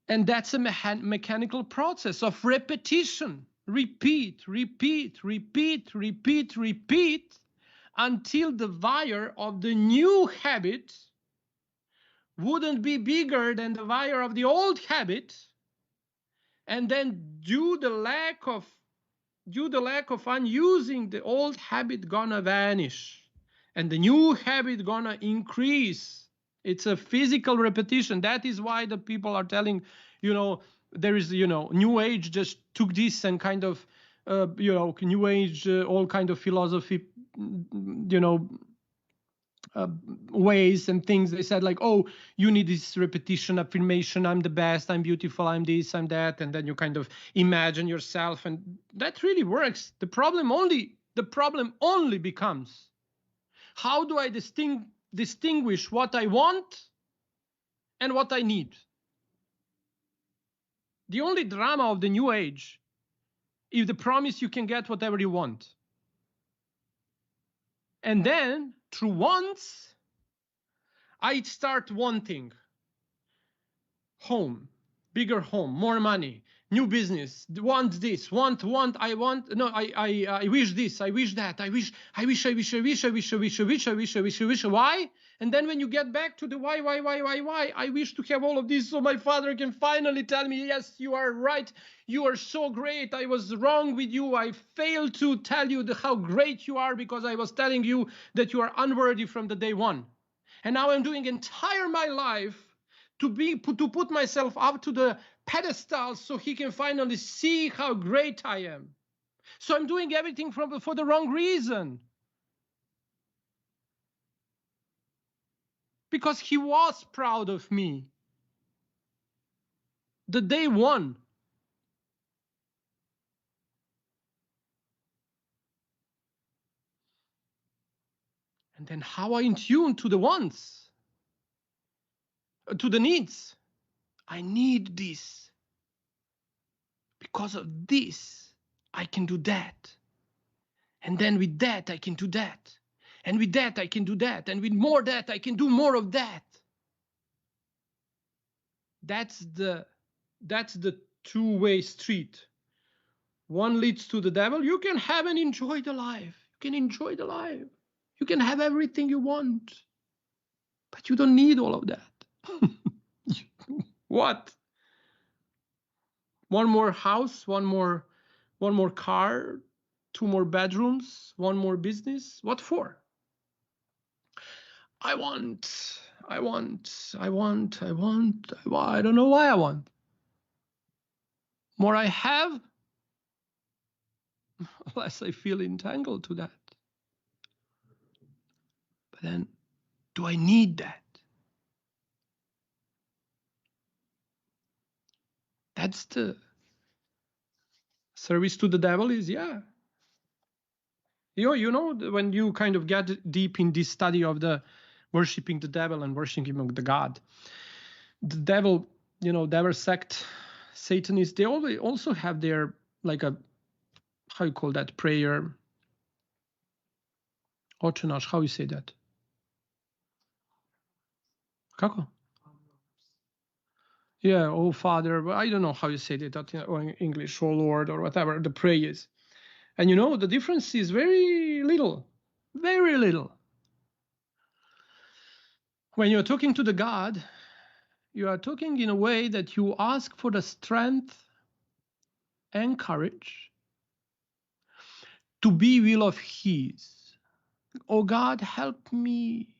And that's a mechanical process of repetition. Repeat until the wire of the new habit wouldn't be bigger than the wire of the old habit. And then due the lack of unusing, the old habit gonna vanish and the new habit gonna increase It's a physical repetition. That is why the people are telling, there is, New Age just took this and kind of, New Age, all kind of philosophy, you know, ways and things. They said like, oh, you need this repetition, affirmation, I'm the best, I'm beautiful, I'm this, I'm that, and then you kind of imagine yourself, and that really works. The problem only becomes, how do I distinguish what I want and what I need? The only drama of the New Age is the promise you can get whatever you want. And then through wants, I start wanting home, bigger home, more money, new business, want this, want, I want, no, I wish this, I wish that, I wish. Why? And then when you get back to the why, I wish to have all of this so my father can finally tell me, yes, you are right, you are so great, I was wrong with you, I failed to tell you how great you are because I was telling you that you are unworthy from the day one. And now I'm doing entire my life to put myself up to the pedestal so he can finally see how great I am. So I'm doing everything for the wrong reason. Because he was proud of me. The day one. And then how I in tune to the wants, to the needs. I need this. Because of this, I can do that. And then with that, I can do that. And with that, I can do that. And with more that, I can do more of that. That's the two-way street. One leads to the devil. You can have and enjoy the life. You can enjoy the life. You can have everything you want. But you don't need all of that. What? One more house, one more car, two more bedrooms, one more business. What for? I don't know why I want. More I have, less I feel entangled to that. But then, do I need that? That's the service to the devil is, yeah. When you kind of get deep in this study of the worshiping the devil and worshiping the God, the devil, devil sect, Satanists, they also have their, like a, how you call that, prayer? Ocenash, how you say that? Kako? Yeah, oh Father, but I don't know how you say that in English, oh Lord, or whatever the prayer is. And the difference is very little, very little. When you're talking to the God, you are talking in a way that you ask for the strength and courage to be will of His. Oh God, help me,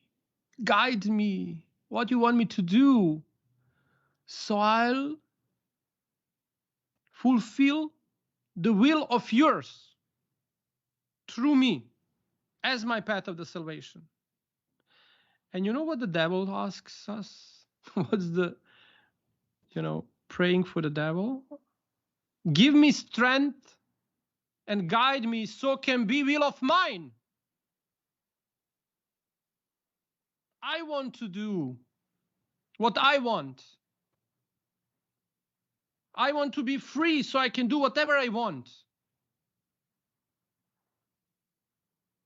guide me, what you want me to do, so I'll fulfill the will of yours through me as my path of the salvation. And you know what the devil asks us? What's the, praying for the devil? Give me strength and guide me so can be will of mine. I want to do what I want. I want to be free so I can do whatever I want.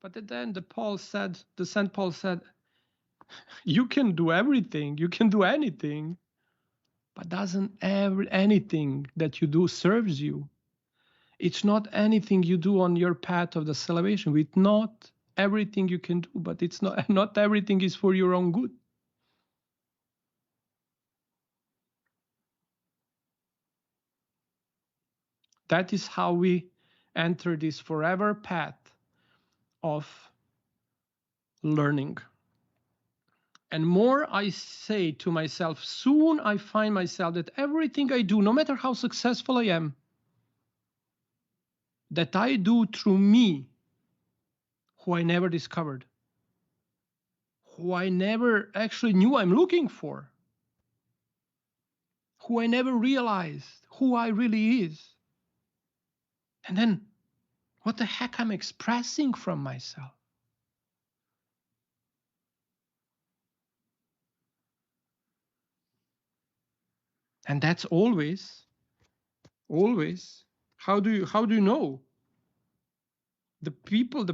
But at the end, the Saint Paul said, you can do everything, you can do anything, but doesn't anything that you do serves you. It's not anything you do on your path of the salvation. It's not everything you can do, but it's not everything is for your own good. That is how we enter this forever path of learning. And more I say to myself, soon I find myself that everything I do, no matter how successful I am, that I do through me, who I never discovered, who I never actually knew I'm looking for, who I never realized who I really is. And then what the heck I'm expressing from myself. And that's always, how do you know? The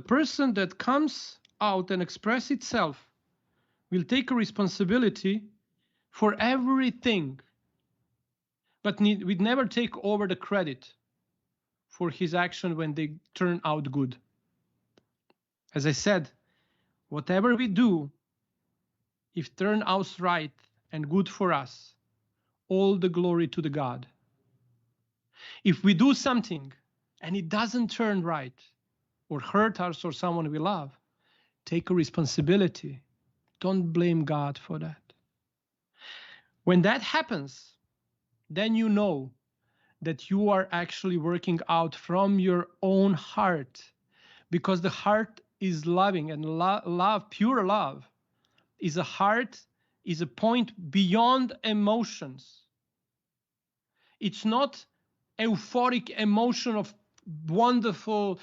person that comes out and express itself will take a responsibility for everything, but we'd never take over the credit for his action when they turn out good. As I said, whatever we do, if turn out right and good for us, all the glory to the God. If we do something and it doesn't turn right or hurt us or someone we love, take a responsibility. Don't blame God for that. When that happens, then you know that you are actually working out from your own heart, because the heart is loving, and love, pure love, is a heart, is a point beyond emotions. It's not euphoric emotion of wonderful,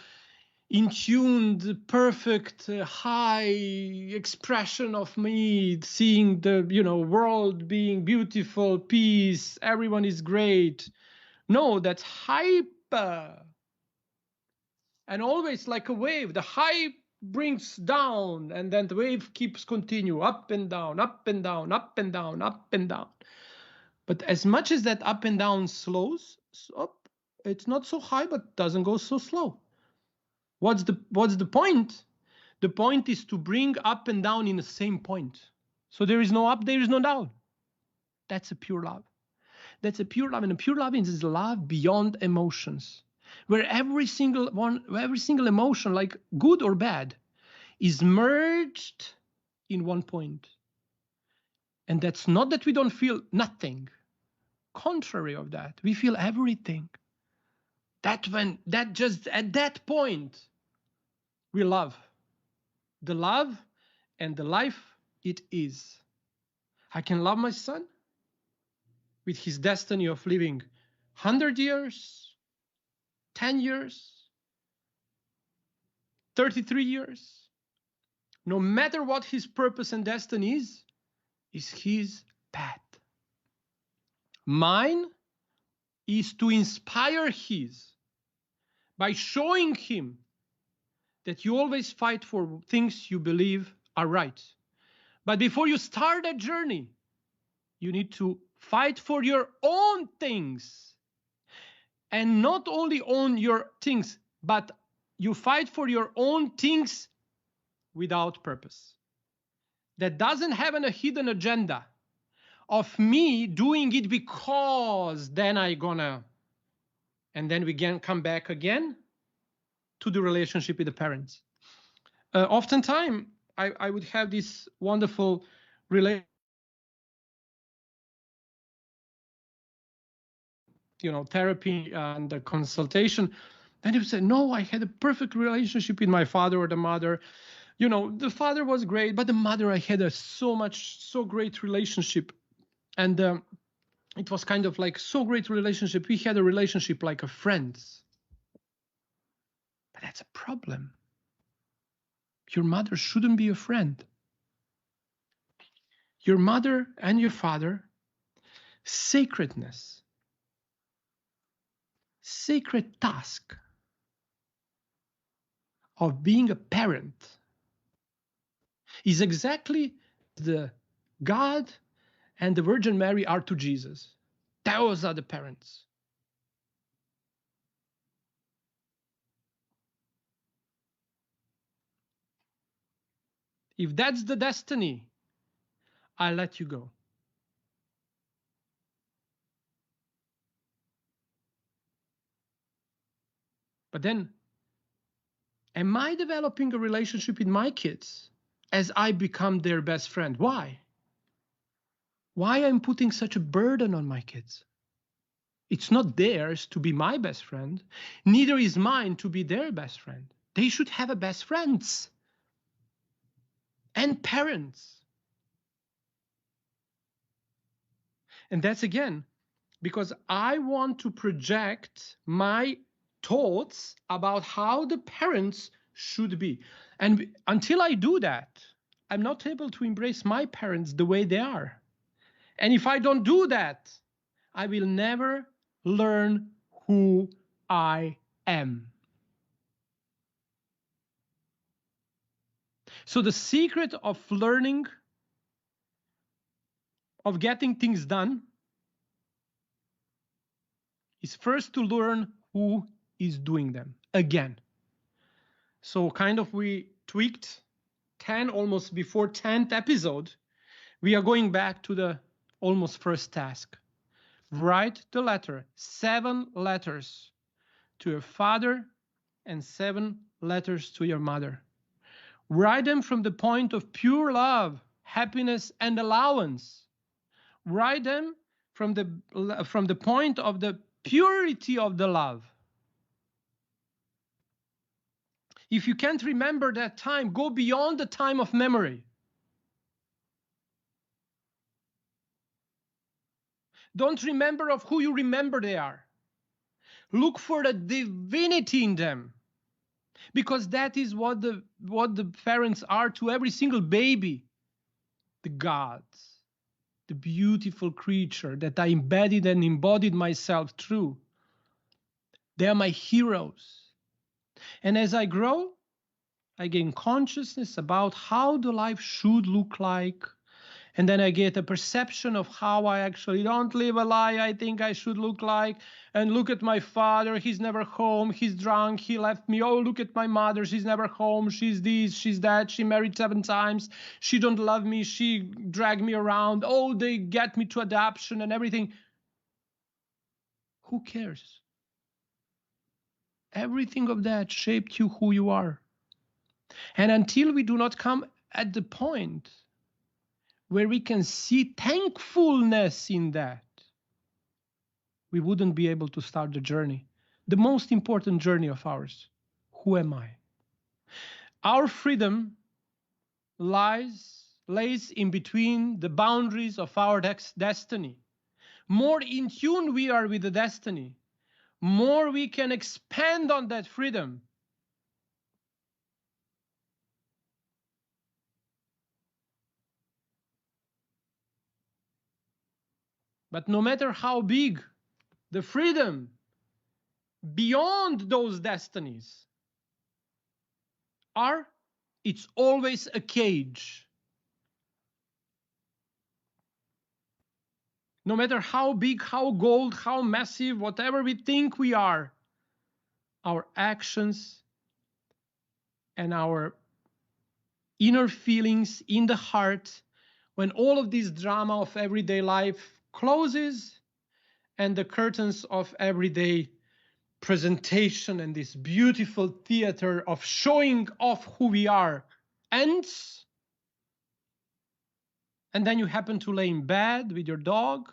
in-tuned, perfect, high expression of me, seeing the world being beautiful, peace, everyone is great. No, that's hyper. And always like a wave, the high brings down, and then the wave keeps continue up and down, up and down, up and down, up and down. But as much as that up and down slows up, it's not so high, but doesn't go so slow. What's the point? The point is to bring up and down in the same point. So there is no up, there is no down. That's a pure love. That's a pure love, and a pure love is love beyond emotions, where every single emotion, like good or bad, is merged in one point. And that's not that we don't feel nothing. Contrary of that, we feel everything. Just at that point, we love. The love and the life it is. I can love my son with his destiny of living 100 years, 10 years, 33 years. No matter what his purpose and destiny is his path. Mine is to inspire his by showing him that you always fight for things you believe are right. But before you start that journey, you need to fight for your own things. And not only own your things, but you fight for your own things without purpose. That doesn't have a hidden agenda of me doing it because then and then we can come back again to the relationship with the parents. Oftentimes, I would have this wonderful relationship, therapy and the consultation. And he would say, no, I had a perfect relationship with my father or the mother. The father was great, but the mother, I had so great relationship. And it was kind of like so great relationship. We had a relationship like a friends. But that's a problem. Your mother shouldn't be a friend. Your mother and your father, sacredness, sacred task of being a parent is exactly the God and the Virgin Mary are to Jesus. Those are the parents. If that's the destiny, I'll let you go. But then, am I developing a relationship with my kids as I become their best friend? Why? Why I'm putting such a burden on my kids? It's not theirs to be my best friend. Neither is mine to be their best friend. They should have a best friends and parents. And that's again, because I want to project my thoughts about how the parents should be. And until I do that, I'm not able to embrace my parents the way they are. And if I don't do that, I will never learn who I am. So the secret of learning, of getting things done, is first to learn who is doing them again. So kind of we tweaked 10, almost before 10th episode, we are going back to the almost first task. Write the letter, 7 letters to your father and 7 letters to your mother. Write them from the point of pure love, happiness, and allowance. Write them from the point of the purity of the love. If you can't remember that time, go beyond the time of memory. Don't remember of who you remember they are. Look for the divinity in them, because that is what the parents are to every single baby. The gods, the beautiful creature that I embedded and embodied myself through. They are my heroes. And as I grow, I gain consciousness about how the life should look like. And then I get a perception of how I actually don't live a lie I think I should look like. And look at my father, he's never home, he's drunk, he left me. Oh, look at my mother, she's never home, she's this, she's that, she married 7 times, she don't love me, she dragged me around. Oh, they get me to adoption and everything. Who cares? Everything of that shaped you who you are. And until we do not come at the point where we can see thankfulness in that, we wouldn't be able to start the journey, the most important journey of ours. Who am I? Our freedom lays in between the boundaries of our destiny. More in tune we are with the destiny, more we can expand on that freedom. But no matter how big the freedom beyond those destinies are, it's always a cage. No matter how big, how gold, how massive, whatever we think we are, our actions and our inner feelings in the heart, when all of this drama of everyday life closes and the curtains of everyday presentation and this beautiful theater of showing off who we are ends, and then you happen to lay in bed with your dog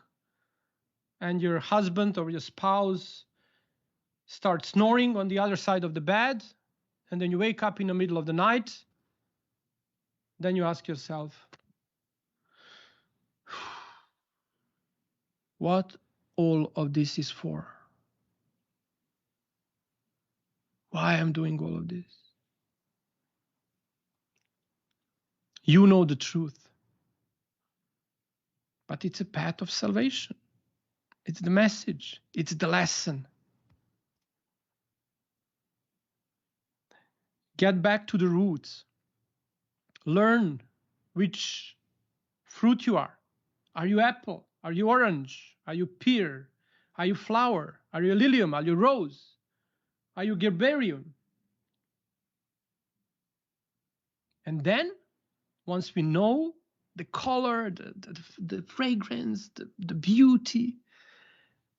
and your husband or your spouse starts snoring on the other side of the bed, and then you wake up in the middle of the night, then you ask yourself, what all of this is for? Why I'm doing all of this? You know the truth, but it's a path of salvation. It's the message. It's the lesson. Get back to the roots. Learn which fruit you are. Are you apple? Are you orange? Are you pear? Are you flower? Are you lilium? Are you rose? Are you gerberium? And then, once we know the color, the fragrance, the beauty,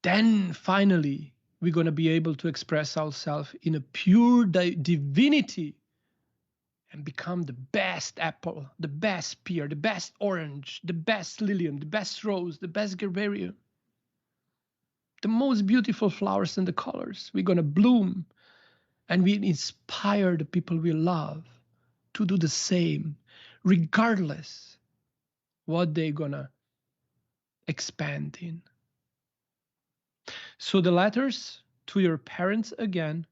then finally we're going to be able to express ourselves in a pure divinity and become the best apple, the best pear, the best orange, the best lilium, the best rose, the best gerberium, the most beautiful flowers and the colors. We're going to bloom, and we inspire the people we love to do the same, regardless what they're going to expand in. So the letters to your parents again,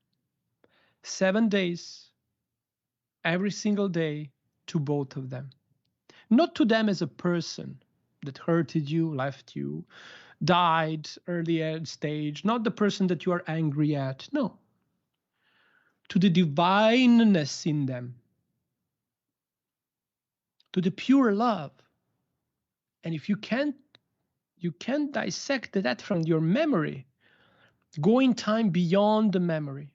7 days, every single day, to both of them. Not to them as a person that hurted you, left you, died early at stage, not the person that you are angry at. No. To the divineness in them, to the pure love. And if you can't dissect that from your memory, go in time beyond the memory.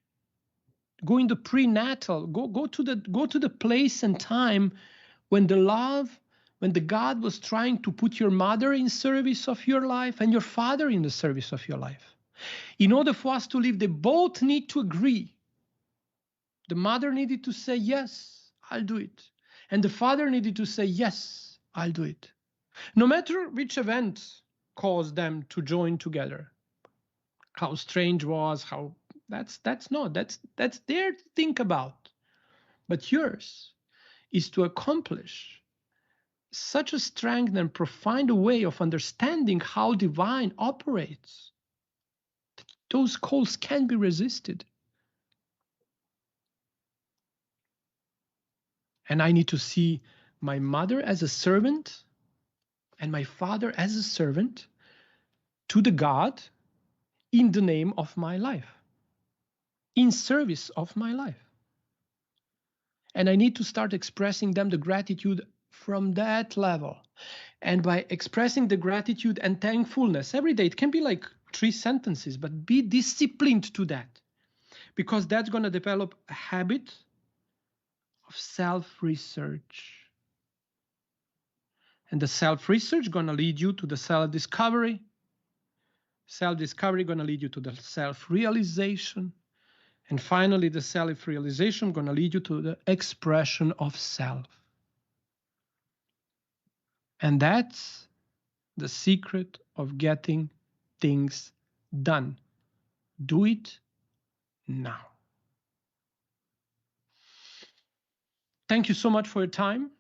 Go in the prenatal, go to the place and time when the God was trying to put your mother in service of your life and your father in the service of your life. In order for us to live, they both need to agree. The mother needed to say, yes, I'll do it. And the father needed to say, yes, I'll do it. No matter which event caused them to join together. How strange was, how that's there to think about. But yours is to accomplish such a strength and profound way of understanding how divine operates. Those calls can't be resisted. And I need to see my mother as a servant and my father as a servant to the God in the name of my life, in service of my life. And I need to start expressing them the gratitude from that level. And by expressing the gratitude and thankfulness every day, it can be like 3 sentences, but be disciplined to that, because that's going to develop a habit of self-research. And the self-research going to lead you to the self-discovery. Self-discovery going to lead you to the self-realization. And finally, the self-realization going to lead you to the expression of self. And that's the secret of getting things done. Do it now. Thank you so much for your time.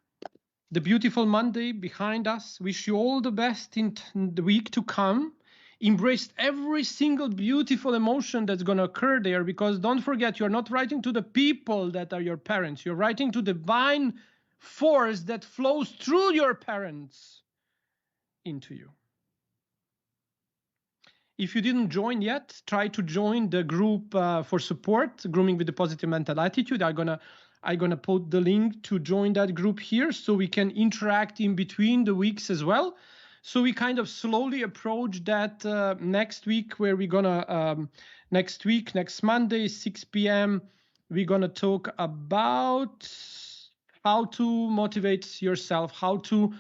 The beautiful Monday behind us. Wish you all the best in the week to come. Embrace every single beautiful emotion that's going to occur there, because don't forget, you're not writing to the people that are your parents. You're writing to the divine force that flows through your parents into you. If you didn't join yet, try to join the group for support, Grooming with the Positive Mental Attitude. I'm gonna put the link to join that group here so we can interact in between the weeks as well. So we kind of slowly approach that next week, where we're gonna, next Monday, 6 p.m., we're gonna talk about how to motivate yourself, how to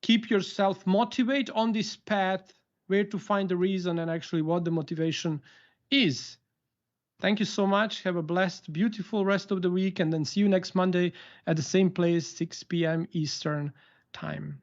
keep yourself motivated on this path, where to find the reason, and actually what the motivation is. Thank you so much. Have a blessed, beautiful rest of the week, and then see you next Monday at the same place, 6 p.m. Eastern Time.